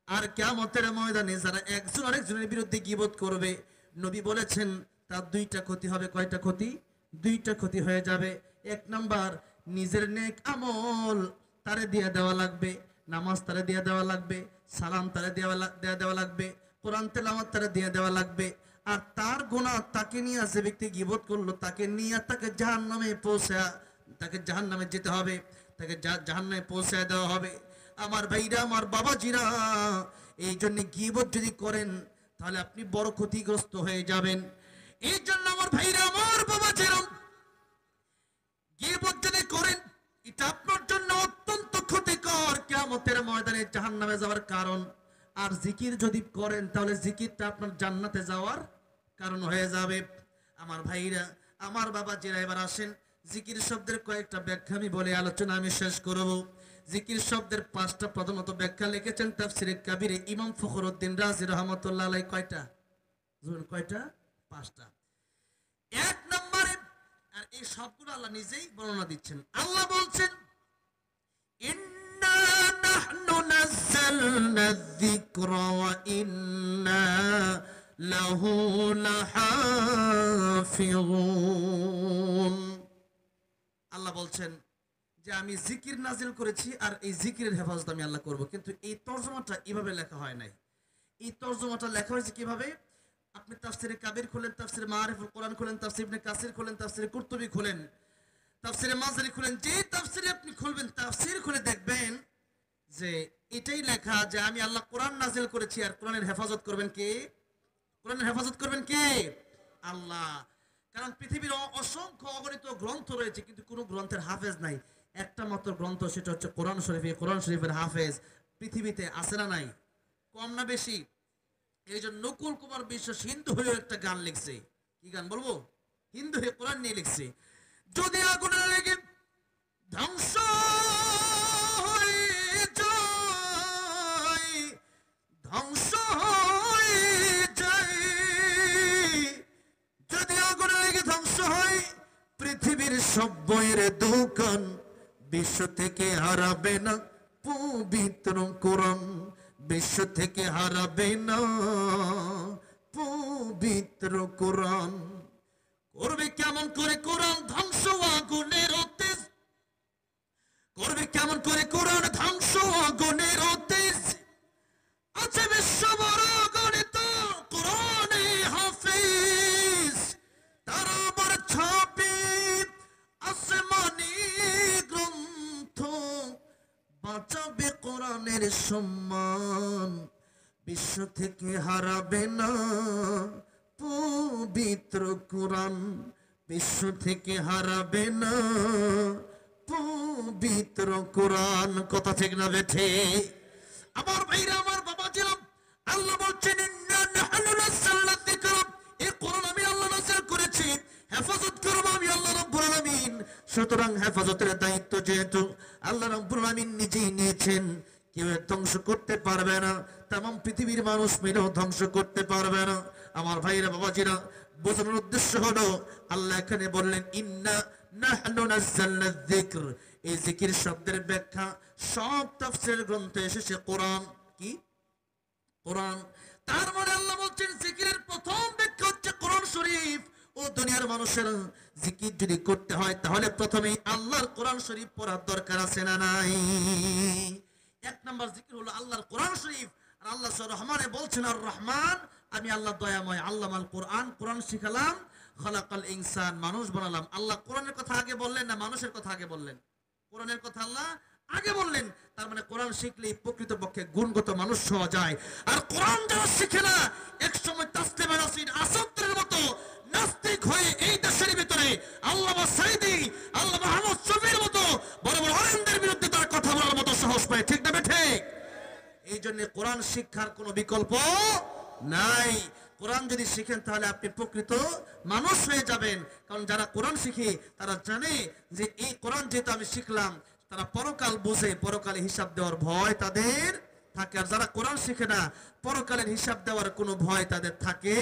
আর কিয়ামতের ময়দানে যারা একজন আরেকজনের বিরুদ্ধে গীবত করবে, নবী বলেছেন তার 2টা ক্ষতি হবে। কয়টা ক্ষতি? 2টা ক্ষতি হয়ে যাবে। 1 নাম্বার, নিজের নেক আমল তারে দিয়ে দেওয়া লাগবে, নামাজ তারে দিয়ে দেওয়া লাগবে, সালাম তারে দেওয়া লাগবে, কোরআন তেলাওয়াত তারে দিয়ে দেওয়া লাগবে। আর তার গুনাহ তাকে নিয়ে, যে ব্যক্তি গীবত করলো তাকে নিয়ে তাকে জাহান্নামে যেতে হবে, তাকে জাহান্নামে পৌঁছায় দেওয়া হবে। আমার ভাইরা, আমার বাবাজিরা, এই জন্য গীবত যদি করেন তাহলে আপনি বড় ক্ষতিগ্রস্ত হয়ে যাবেন। এই জন্য আমার ভাইরা, আমার বাবাজিরা, গীবত যদি করেন এটা আপনার জন্য অত্যন্ত ক্ষতিকর, কিয়ামতের ময়দানে জাহান্নামে যাওয়ার কারণ। আর জিকির যদি করেন তাহলে জিকিরটা আপনার জান্নাতে যাওয়ার কারণ হয়ে যাবে। আমার ভাইরা, আমার বাবাজিরা, এবার আসেন জিকির শব্দের কয়েকটা ব্যাখ্যা আমি বলে আলোচনা আমি শেষ করব। জিকির শব্দের 5টা প্রধানত ব্যাখ্যা লিখেছেন তাফসীরে কাবীরে ইমাম ফখরুদ্দিন রাজি রাহমাতুল্লাহ আলাইহি। কয়টা? কয়টা? 5টা। 1 নম্বরে, আর এই সবগুলো আল্লাহ নিজেই বর্ণনা দিচ্ছেন। আল্লাহ বলছেন ইন্না নাহনু নাযালনা যিকরা ওয়া ইন্না লাহু লাহাফিজুন। আল্লাহ বলছেন যে আমি জিকির নাজিল করেছি আর এই জিকিরের হেফাজত আমি আল্লাহ করব। কিন্তু এই তরজমাটা এভাবে লেখা হয় নাই। এই তরজমাটা লেখা হয়েছে কিভাবে? আপনি তাফসীরে কাবীর খুলেন, তাফসীরে মাআরিফুল কোরআন খুলেন, তাফসীর ইবনে কাসির খুলেন, তাফসীরে কুরতুবী খুলেন, তাফসীরে মাজারি খুলেন, যে তাফসীরে আপনি খুলবেন, তাফসীর খুলে দেখবেন যে এটাই লেখা যে আমি আল্লাহ কোরআন নাজিল করেছি। আর কোরআনের হেফাজত করবেন কে? কোরআনের হেফাজত করবেন কে? আল্লাহ। কারণ পৃথিবীর অসংখ্য অগণিত গ্রন্থ রয়েছে, কিন্তু কোনো গ্রন্থের হাফেজ নাই। একটা মাত্র গ্রন্থ, সেটা হচ্ছে কোরআন শরীফ। এই কোরআন শরীফের হাফেজ পৃথিবীতে আছে না নাই? কম না বেশি? এই জন্য নকুল কুমার বিশ্বাস হিন্দু হয়ে একটা গান লিখছে। কি গান বলবো? হিন্দু হয়ে কোরআন নিয়ে লিখছে, যদি আগুনে লেগে ধ্বংস হয়ে যায়, ধ্বংস হয়ে যায়, যদি আগুনে লেগে ধ্বংস হয় পৃথিবীর সব বইয়ের দোকান, বিশ্ব থেকে হারাবে না পবিত্র কোরআন, বিশ্ব থেকে হারাবে না পবিত্র কোরআন। করবে কেমন করে কোরআন ধ্বংস? আগুনের তেজ করবে কোরআনের সম্মান বিশ্ব থেকে হারাবে না। পবিত্র কোরআন বিশ্ব থেকে হারাবে না। পবিত্র কোরআন, কথা ঠিক না বেঠে? আমার ভাইরা, আমার বাবা ছিলাম, আল্লাহ বলছেন ইন্না নাহনু নাযালনা যিকরা, এই কোরআন আমি আল্লাহ নাযিল করেছি, হেফাজত করব আমি আল্লাহ রাব্বুল আলামিন। সুতরাং হেফাজতের দায়িত্ব যেহেতু আল্লাহ রাব্বুল আলামিন নিজেই নিয়েছেন, কেউ ধ্বংস করতে পারবে না, তামাম পৃথিবীর মানুষ মিলেও ধ্বংস করতে পারবে না। আমার ভাইরা, বাবাজিরা, বোঝানোর উদ্দেশ্য হলো আল্লাহ এখানে বললেন ইন্না নাহনু নাযালনা যিকর। এই জিকির শব্দের ব্যাখ্যা সব তাফসীরের গ্রন্থে এসেছে কোরআন। কি? কোরআন। তার মানে আল্লাহ বলছেন জিকিরের প্রথম ব্যাখ্যা হচ্ছে কোরআন শরীফ। ও দুনিয়ার মানুষের জিকির যদি করতে হয় তাহলে প্রথমেই আল্লাহর কোরআন শরীফ পড়ার দরকার আছে না নাই? এক নাম্বার জিকির হলো আল্লাহর কোরআন শরীফ। আর আল্লাহ সূরা রহমানে বলছেন আর রহমান, আমি আল্লাহ দয়াময়, আল্লামাল কোরআন, কোরআন শিখালাম, খালাকাল ইনসান, মানুষ বানালাম। আল্লাহ কোরআনের কথা আগে বললেন না মানুষের কথা আগে বললেন? কোরআনের কথা আল্লাহ আগে বললেন। তার মানে কোরআন শিখলেই প্রকৃতপক্ষে গুণগত মানুষ হওয়া যায়। আর কোরআন যারা শিখে না, একসময় তাসলিমা নাসরিন আসাদের মতো নাস্তিক হয়ে এই দেশের ভিতরে আল্লামা সাইদি, আল্লামা আহমদ শফির মতো বড় বড় আলেমদের বিরুদ্ধে তার কথা বলার মতো সাহস পায়। ঠিক না বেঠে? এই জন্য কোরআন শিক্ষার কোনো বিকল্প নাই। কোরআন যদি শিখেন তাহলে আপনি প্রকৃত মানুষ হয়ে যাবেন। কারণ যারা কোরআন শিখে তারা জানে যে এই কোরআন যেহেতু আমি শিখলাম, তারা পরকাল বুঝে, পরকালে হিসাব দেওয়ার ভয় তাদের থাকে। আর যারা কোরআন শিখে না, পরকালের হিসাব দেওয়ার কোনো ভয় তাদের থাকে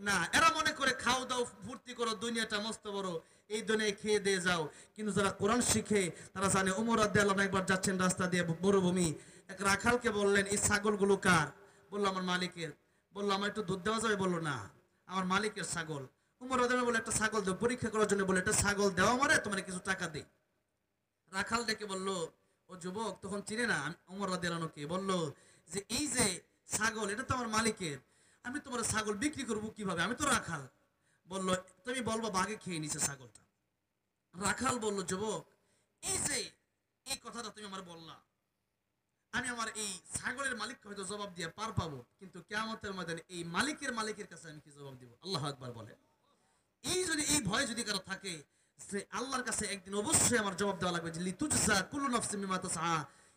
না। এরা মনে করে খাও দাও ফুর্তি করো, দুনিয়াটা মস্ত বড়, এই দুনিয়ায় খেয়ে দিয়ে যাও। কিন্তু যারা কোরআন শিখে তারা জানে। ওমর রাদিয়াল্লাহু আনহু একবার যাচ্ছেন রাস্তা দিয়ে মরুভূমি, এক রাখালকে বললেন এই ছাগলগুলো কার? বললো আমার মালিকের। বললো আমার একটু দুধ দেওয়া যাবে? বললো না, আমার মালিকের ছাগল। ওমর রাদিয়াল্লাহু আনহু বলে একটা ছাগল দেও, পরীক্ষা করার জন্য বলে একটা ছাগল দেওয়া আমারে, তোমার কিছু টাকা দেই। রাখাল ডেকে বললো, ও যুবক, তখন চিনে না ওমর রাদিয়াল্লাহু আনহুকে, বললো যে এই যে ছাগল, এটা তো আমার মালিকের, আমি তোমার ছাগল বিক্রি করবো কিভাবে? আমি তো রাখাল। বললো তুমি বলবো বাঘে খেয়ে নিছে ছাগলটা। রাখাল বলল, যুবক, এই যে এই কথাটা তুমি আমার বললা, আমি আমার এই ছাগলের মালিককে হয়তো জবাব দিয়ে পার পাবো, কিন্তু কিয়ামতের ময়দানে এই মালিকের কাছে আমি কি জবাব দিব? আল্লাহু আকবার বলে। এই যদি এই ভয় যদি কারো থাকে, সে আল্লাহর কাছে একদিন অবশ্যই আমার জবাব দেওয়া লাগবে যে লিতুজজা কুল্লু নাফসিন বিমা তাসআ।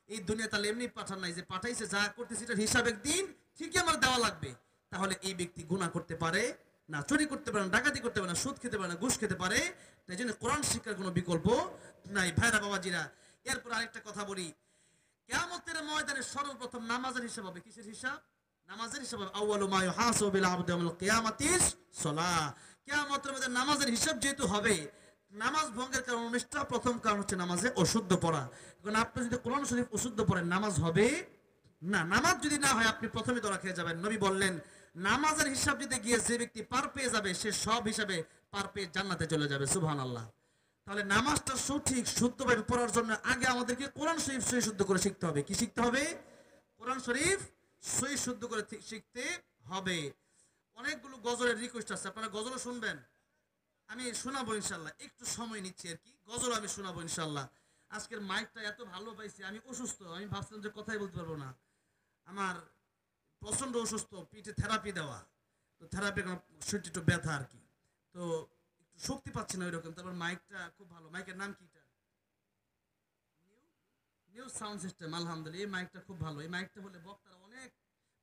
এই দুনিয়া তাহলে এমনি পাঠান নাই যে পাঠাইছে, যা করতেছে এটার হিসাব একদিন ঠিকই আমার দেওয়া লাগবে। তাহলে এই ব্যক্তি গুনাহ করতে পারে না, চুরি করতে পারে না, ডাকাতি করতে পারে না, সুদ খেতে পারে না, ঘুষ খেতে পারে। তাই জন্য কোরআন শিক্ষার কোনো বিকল্প নাই। ভাইরা বাবাজিরা, এরপর আরেকটা কথা বলি। কিয়ামতের ময়দানে সর্বপ্রথম নামাজের হিসাব হবে। কিসের হিসাব? নামাজের হিসাব হবে। আউয়ালু মা ইউহাসাবু বিল আবদি ইয়াউমুল কিয়ামাতিস সালাহ। কিয়ামতের মধ্যে নামাজের হিসাব যেহেতু হবে, নামাজ ভঙ্গের কারণ অনুষ্ঠান প্রথম কারণ হচ্ছে নামাজে অশুদ্ধ পড়া। কারণ আপনি যদি কোরআন শরীফ অশুদ্ধ পড়েন নামাজ হবে না। নামাজ যদি না হয় আপনি প্রথমে ধরা খেয়ে যাবেন। নবী বললেন নামাজের হিসাব দিতে গিয়ে যে ব্যক্তি পার পেয়ে যাবে সে সব হিসাবে পার পেয়ে জান্নাতে চলে যাবে। সুবহানাল্লাহ। তাহলে নামাজটা সঠিক শুদ্ধভাবে পড়ার জন্য আগে আমাদেরকে কোরআন শরীফ সহি শুদ্ধ করে শিখতে হবে। কি শিখতে হবে? কোরআন শরীফ সহি শুদ্ধ করে শিখতে হবে। অনেকগুলো গজলের রিকোয়েস্ট আছে, আপনারা গজলও শুনবেন। আমি শোনাবো ইনশাল্লাহ, একটু সময় নিচ্ছি আর কি। গজল আমি শোনাবো ইনশাল্লাহ। আজকের মাইকটা এত ভালো পাইছি, আমি অসুস্থ, আমি ভাবছিলাম যে কথাই বলতে পারবো না। আমার প্রচন্ড অসুস্থ, পিঠে থেরাপি দেওয়া, তো থেরাপি শরীরটা একটু ব্যথা আর কি, তো একটু শক্তি পাচ্ছি না ওইরকম। তারপর মাইকটা খুব ভালো। মাইকের নাম কি? New sound system. আলহামদুলিল্লাহ, এই মাইকটা খুব ভালো। এই মাইকটা হলে বক্তারা অনেক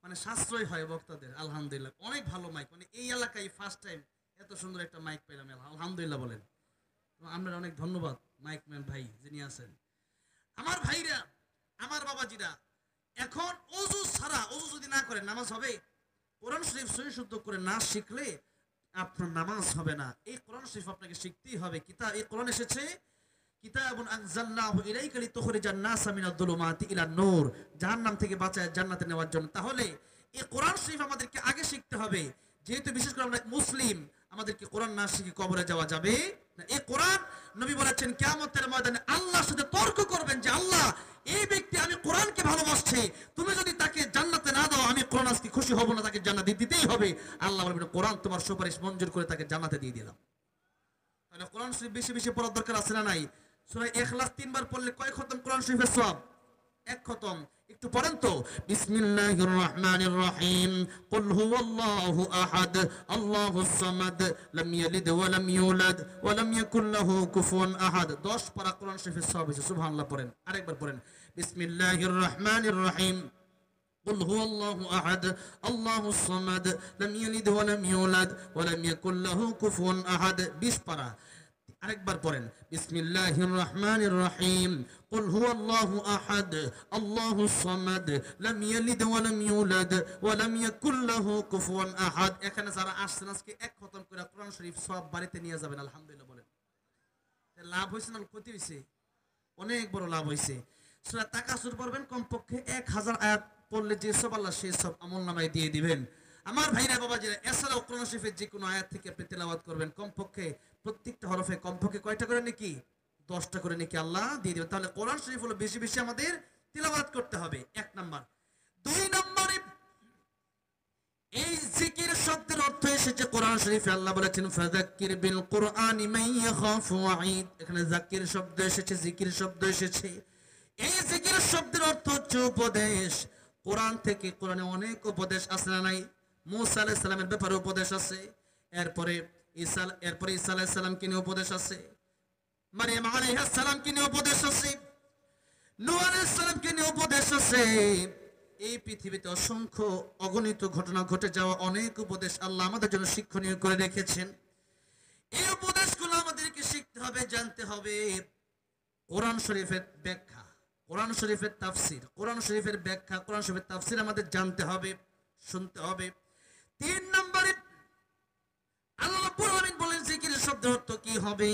মানে সাশ্রয় হয় বক্তাদের। আলহামদুলিল্লাহ, অনেক ভালো মাইক। মানে এই এলাকায় ফার্স্ট টাইম এত সুন্দর একটা মাইক পেলাম। আলহামদুলিল্লাহ বলেন। আপনার অনেক ধন্যবাদ মাইকম্যান ভাই যিনি আছেন। আমার ভাইরা, আমার বাবাজিরা, এখন ওযু ছাড়া, ওযু যদি না করেন নামাজ হবে? কোরআন শরীফ সহি শুদ্ধ করে না শিখলে আপনার নামাজ হবে না। এই কোরআন শরীফ আপনাকে শিখতেই হবে। কিতাব, এই কোরআন এসেছে কিতাবুন আনজালনাহু ইলাইকা লিতুখরিজান নাসা মিনাদ যুলুমাতি ইলান নূর, জাহান্নাম থেকে বাঁচায় জান্নাতে নেওয়ার জন্য। তাহলে এই কোরআন শরীফ আমাদেরকে আগে শিখতে হবে। যেহেতু বিশেষ করে আমরা মুসলিম, আমাদেরকে কোরআন না শিখে কবরে যাওয়া যাবে না। এই কোরআন নবী বলেছেন কিয়ামতের ময়দানে আল্লাহর সাথে তর্ক করবেন যে আল্লাহ, এই ব্যক্তি আমি কোরআনকে ভালোবাসছে, তুমি যদি তাকে জান্নাতে না দাও আমি কোরআন আজকে খুশি হব না, তাকে জান্নাত দিতেই হবে। আল্লাহ বলবেন কোরআন তোমার সুপারিশ মঞ্জুর করে তাকে জান্নাতে দিয়ে দিলাম। তাহলে কোরআন শরীফ বেশি বেশি পড়ার দরকার আছে না নাই? সূরা ইখলাস 3 বার পড়লে কয় খতম কোরআন শরীফের সওয়াব? 1 খতম। একটু পড়েন তো, বিসমিল্লাহির রহমানির রহিম, কুল হুয়াল্লাহু আহাদ আল্লাহুস সামাদ লাম ইয়ালিদ ওয়া লাম ইউলাদ ওয়া লাম ইয়াকুল লাহু কুফুয়ান আহাদ। 10 পারা কোরআন শরীফের সওয়াব হয়েছে। সুবহানাল্লাহ পড়েন, আরেকবার পড়েন, বিসমিল্লাহির রহমানির রহিম, قل هو الله أحد الله الصمد لم يلد ولم يولد ولم يكن له كفوا أحد। 20 পারা। আরেকবার পড়েন, বিসমিল্লাহির রহমানির রহিম, কুল হুয়াল্লাহু আহাদ আল্লাহুস সামাদ লাম ইয়ালিদ ওয়া লাম ইউলাদ ওয়া লাম ইয়াকুল লাহু কুফুয়ান আহাদ। এখানে যারা আসছেন আজকে এক খতম করে কোরআন শরীফ সব বাড়িতে নিয়ে যাবেন। আলহামদুলিল্লাহ বলেন। লাভ হয়েছে না ক্ষতি হয়েছে? অনেক বড় লাভ হয়েছে। সূরা তাকাসুর পড়বেন, কমপক্ষে 1000 আয়াত পড়লে যে সব আল্লাহ সেই সব আমলনামায় দিয়ে দিবেন। আমার ভাইরা বাবাজিরা, এছাড়াও কোরআন শরীফের যে কোনো আয়াত থেকে আপনি তেলাওয়াত করবেন, কমপক্ষে প্রত্যেকটা হরফে কমপক্ষে কয়টা করে নাকি? 10টা করে নাকি আল্লাহ দিয়ে দিবেন। তাহলে কোরআন শরীফ হলো বেশি বেশি আমাদের তেলাওয়াত করতে হবে, 1 নাম্বার। 2 নম্বরে, এই জিকির শব্দের অর্থ এসেছে কোরআন শরীফে, আল্লাহ বলেছেন ফাযাক্কির বিল কুরআনি মান ইয়াখাফু ওয়াঈদ। এখানে যাকির শব্দ এসেছে, জিকির শব্দ এসেছে। এই জিকির শব্দের অর্থ হচ্ছে উপদেশ। কোরআন থেকে, কোরআনে অনেক উপদেশ আছে না নাই? মূসা আলাইহিস সালামের ব্যাপারে উপদেশ আছে, এরপরে ঈসা আলাইহিস সালামকে নিয়ে উপদেশ আছে, মারইয়াম আলাইহিস সালামকে নিয়ে উপদেশ আছে, নূহ আলাইহিস সালামকে নিয়ে উপদেশ আছে। এই পৃথিবীতে অসংখ্য অগণিত ঘটনা ঘটে যাওয়া অনেক উপদেশ আল্লাহ আমাদের জন্য শিক্ষণীয় করে রেখেছেন। এই উপদেশগুলো আমাদেরকে শিখতে হবে, জানতে হবে। কোরআন শরীফের ব্যাখ্যা, কোরআন শরীফের তাফসীর, কোরআন শরীফের ব্যাখ্যা, কোরআন শরীফের তাফসীর আমাদের জানতে হবে, শুনতে হবে। 3 নম্বরে, আল্লাহ রাব্বুল আলামিন বলেন জিকিরের শব্দের অর্থ কি হবে।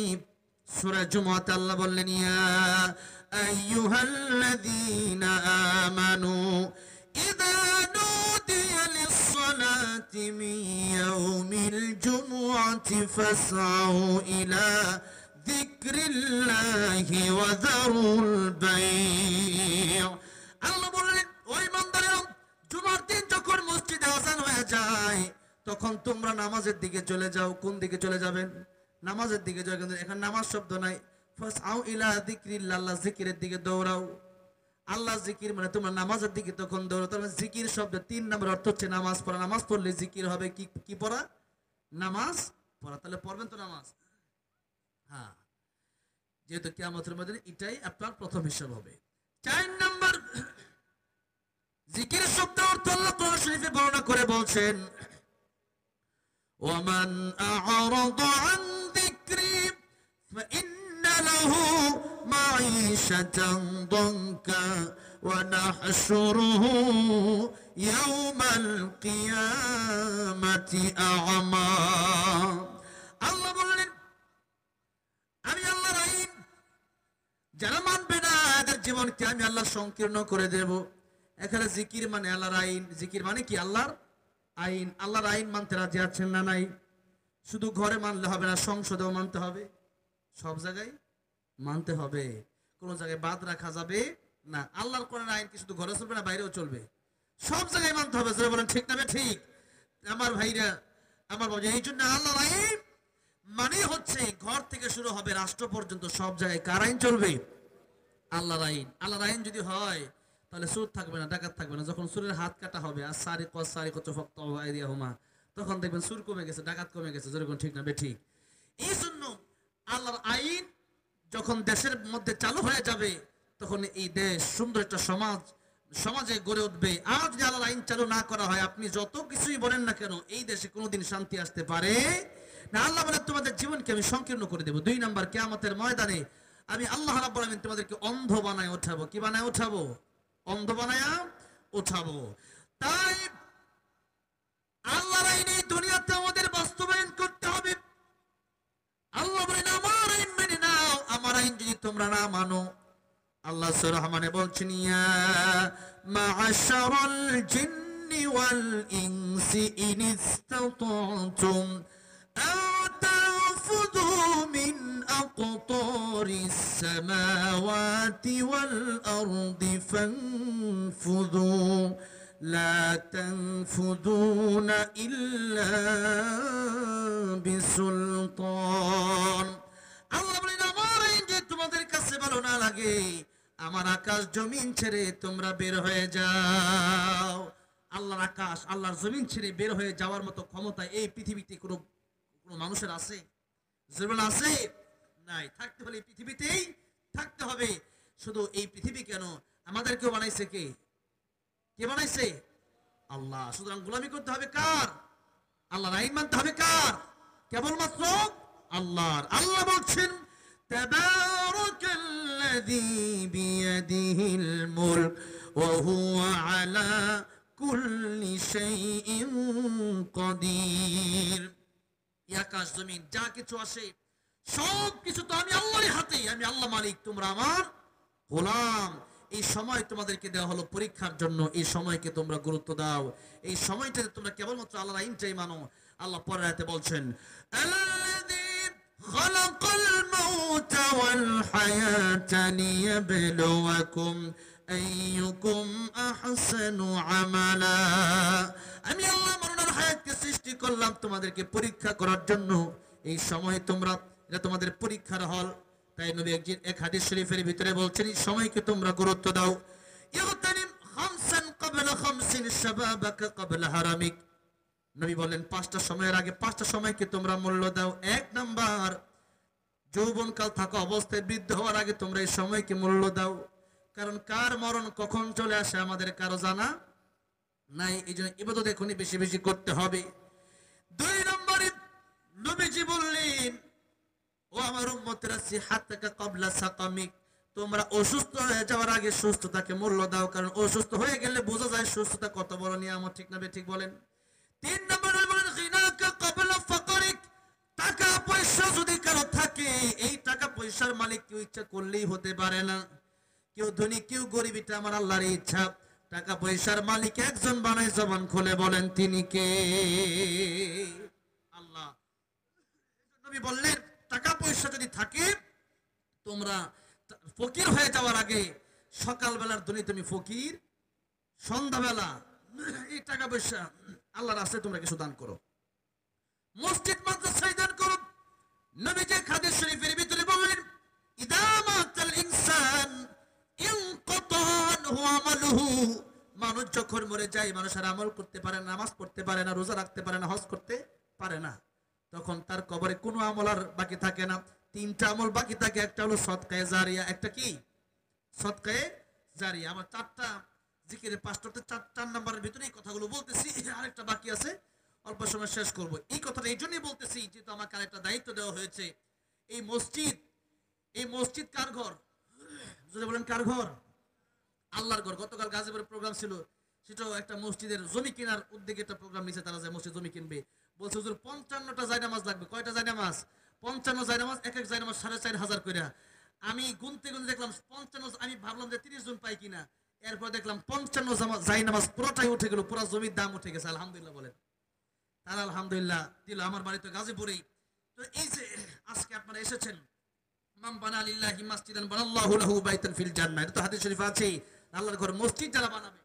সূরা জুমআতে আল্লাহ বললেন, ইয়া আইয়ুহাল্লাযীনা আমানু ইযা নুদিয়া লিস-সালাতি মিন ইয়াউমিল জুমআতি ফাসআউ ইলা যিকরিল্লাহি ওয়া যারুল বাই'। আল্লাহ বললেন, ওই ইমানদারেরা, জুমার দিন যখন মসজিদে আযান হয়ে যায় তখন তোমরা নামাজের দিকে চলে যাও। কোন দিকে চলে যাবেন? নামাজের দিকে যাও। কিন্তু এখানে নামাজ শব্দ নাই। ফাসআউ ইলা যিকরিল্লাহ, আল্লাহ জিকিরের দিকে দৌড়াও। আল্লাহ জিকির মানে তোমরা নামাজের দিকে তখন দৌড়াও। তার মানে জিকির শব্দ 3 নম্বর অর্থ হচ্ছে নামাজ পড়া। নামাজ পড়লে জিকির হবে। কি পড়া? নামাজ পড়া। তাহলে পড়বেন তো নামাজ? হ্যাঁ, যেহেতু কিয়ামতের ময়দানে এটাই আপনার প্রথম হিসাব হবে। 4 নম্বর, জিকির শব্দের অর্থ আল্লাহ কোরআন শরীফে বর্ণনা করে বলছেন, ওয়ামান আ'রাদা আন যিকরি ফাইন্না লাহু মাঈশাতান দানকা ওয়া নাহশুরুহু ইয়াওমাল কিয়ামাতি আ'মা। আল্লাহ বললেন, আমি আল্লাহর আইন যারা মানবে না এদের জীবনকে আমি আল্লাহ সংকীর্ণ করে দেব। এখানে জিকির মানে আল্লাহর আইন। জিকির মানে কি? আল্লাহর আইন। আল্লাহর আইন মানতে রাজি আছেন না নাই? শুধু ঘরে মানলে হবে না, সংসদেও মানতে হবে, সব জায়গায় মানতে হবে। কোন জায়গায় বাদ রাখা যাবে না। আল্লাহর কোরআন আইন কি শুধু ঘরে চলবে না, বাইরেও চলবে? সব জায়গায় মানতে হবে। যারা বলেন ঠিক না ঠিক? আমার ভাইরা, আমার বাবা, এই জন্য আল্লাহর আইন মানে হচ্ছে ঘর থেকে শুরু হবে রাষ্ট্র পর্যন্ত সব জায়গায় কার আইন চলবে? আল্লাহর আইন। আল্লাহর আইন যদি হয় তাহলে সুদ থাকবে না, ডাকাত থাকবে না। যখন সুরের হাত কাটা হবে, আর সারিকু ফাকতাউ আইদিয়াহুমা, তখন দেখবেন সুর কমে গেছে, ডাকাত কমে গেছে। যেরকম ঠিক না ঠিক? এই জন্য আল্লাহর আইন যখন দেশের মধ্যে চালু হয়ে যাবে তখন এই দেশ সুন্দর একটা সমাজে গড়ে উঠবে। আর যদি আল্লাহর আইন চালু না করা হয়, আপনি যত কিছুই বলেন না কেন, এই দেশে কোনোদিন শান্তি আসতে পারে না। আল্লাহ বলে, তোমাদের জীবনকে আমি সংকীর্ণ করে দেব। 2 নম্বর, কিয়ামতের ময়দানে আমি আল্লাহ রাব্বুল আলামিন তোমাদেরকে অন্ধ বানায় ওঠাবো। কি বানায় ওঠাবো? অন্ধ বানায় ওঠাবো। তাই আল্লাহর আইন এই দুনিয়াতে আমাদের বাস্তবায়ন করতে হবে। আল্লাহ বলেন, আমার আইন মেনে নাও। আমার আইন যদি তোমরা না মানো, আল্লাহ সূরা রহমানে বলছেন, ইয়া মা'আশারাল জিন্নি ওয়াল ইনসি ইন ইসতাতা'তুম আও তানফুযু মিন আকতারিস সামাওয়াতি ওয়াল আরদি ফানফুযু লা তানফুযুনা ইল্লা বিসুলতান। আল্লাহ বলেন, আমার আইন যে তোমাদের কাছে ভালো না লাগে, আমার আকাশ জমিন ছেড়ে তোমরা বের হয়ে যাও। আল্লাহর আকাশ আল্লাহর জমিন ছেড়ে বের হয়ে যাওয়ার মতো ক্ষমতা এই পৃথিবীতে কোনো কোনো মানুষের আছে? জরুর আছে? নাই। থাকতে হলে পৃথিবীতেই থাকতে হবে। শুধু এই পৃথিবী কেন, আমাদেরকেও বানাইছে কে? কে বানাইছে? আল্লাহ। সুতরাং গোলামি করতে হবে কার? আল্লাহর আইন মানতে হবে কার? কেবলমাত্র আল্লাহর। আল্লাহ বলছেন তাবারাকাল্লাযী বিয়াদিহিল মুলক ওয়া হুয়া আলা কুল্লি শাইইন কাদির। আকাশ জমিন যা কিছু আসে সব কিছু তো আমি আল্লাহর হাতেই, আমি আল্লাহ মালিক, তোমরা আমার গোলাম। এই সময় তোমাদেরকে দেওয়া হলো পরীক্ষার জন্য, এই সময়কে তোমরা গুরুত্ব দাও, এই সময়টাতে তোমরা কেবলমাত্র আল্লাহর আইনটাই মানো। আল্লাহ পরের আয়াতে বলছেন আল্লাযী খালাকাল মাউতা ওয়াল হায়াতা লিয়াবলুয়াকুম আইয়ুকুম আহসানু আমালা। আমি আল্লাহ মরণ হায়াতকে সৃষ্টি করলাম তোমাদেরকে পরীক্ষা করার জন্য। এই সময় তোমরা, এটা তোমাদের পরীক্ষার হল। তাই নবী এক হাদিস শরীফের ভিতরে বলছেন এই সময়কে তোমরা গুরুত্ব দাও। ইগতানিম খামসান ক্বাবলা খামসিন শাবাবাকা ক্বাবলা হারামিক। নবী বলেন 5টা সময়ের আগে 5টা সময়কে তোমরা মূল্য দাও। 1 নাম্বার, যৌবনকাল থাকা অবস্থায় বৃদ্ধ হওয়ার আগে তোমরা এই সময়কে মূল্য দাও। কারণ কার মরণ কখন চলে আসে আমাদের কারো জানা নাই। এই জন্য ইবাদত এখনই বেশি বেশি করতে হবে। 2 নম্বরে নবীজি বললেন ও আমার উম্মতেরা সিহাতাকা ক্বাবলা সাকামিক, তোমরা অসুস্থ হয়ে যাওয়ার আগে সুস্থতাকে মূল্য দাও। কারণ অসুস্থ হয়ে গেলে বোঝা যায় সুস্থতা কত বড় নিয়ামত, ঠিক না ঠিক বলেন? 3 নম্বরে বলেন গিনাকা ক্বাবলা ফাকরিক, টাকা পয়সা যদি কারো থাকে এই টাকা পয়সার মালিক কেউ ইচ্ছা করলেই হতে পারে না। কেউ ধনী কেউ গরিব, এটা আমার আল্লাহর ইচ্ছা। টাকা পয়সার মালিক একজন বানায়, জবান খুলে বলেন তিনি কে? আল্লাহ। নবী বললেন টাকা পয়সা যদি থাকে, তোমরা ফকির হয়ে যাওয়ার আগে সকালবেলার ধনী তুমি ফকির, সন্ধ্যাবেলা এই টাকা পয়সা আল্লাহর রাস্তায় তোমরা কিছু দান করো, মসজিদ মাদ্রাসায় দান করো। নবী যে হাদিস শরীফের ভিতরে বললেন ইদা মাতাল ইনসান ইনকাতা আনহু আমালুহু, মানুষ যখন মরে যায়, মানুষ আর আমল করতে পারে না, নামাজ পড়তে পারে না, রোজা রাখতে পারে না, হজ করতে পারে না, তখন তার কবরে কোনো আমল আর বাকি থাকে না। 3টা আমল বাকি থাকে। একটা হলো সদকায়ে জারিয়া, একটা কি? সদকায়ে জারিয়া। আমার 4টা জিকিরের 5টাতে 4 নম্বরের ভিতরে এই কথাগুলো বলতেছি, আরেকটা বাকি আছে, অল্প সময় শেষ করব। এই কথাটা এই জন্যই বলতেছি যেহেতু আমাকে আরেকটা দায়িত্ব দেওয়া হয়েছে। এই মসজিদ কার ঘর? যদি বলেন কার ঘর? আল্লাহর ঘর। গতকাল গাজীপুরের প্রোগ্রাম ছিল, সেটাও একটা মসজিদের জমি কেনার উদ্যোগে একটা প্রোগ্রাম নিয়েছে, তারা যে মসজিদ জমি কিনবে। বলছে হুজুর 55টা জায়নামাজ লাগবে। কয়টা জায়নামাজ? 55 জায়নামাজ, এক এক জায়নামাজ 4,500 করে। আমি গুনতে দেখলাম 55, আমি ভাবলাম যে 30 জন পাই কিনা। এরপর দেখলাম 55 জায়নামাজ পুরোটাই উঠে গেল, পুরো জমির দাম উঠে গেছে। আলহামদুলিল্লাহ বলেন। তারা আলহামদুলিল্লাহ দিল। আমার বাড়ি তো গাজীপুরেই। তো এই যে আজকে আপনারা এসেছেন, মান বানা লিল্লাহি মাসজিদান বানাল্লাহু লাহু বাইতান ফিল জান্নাহ, এটা তো হাদিস শরীফ আছে। আল্লাহর ঘর মসজিদ যারা বানাবে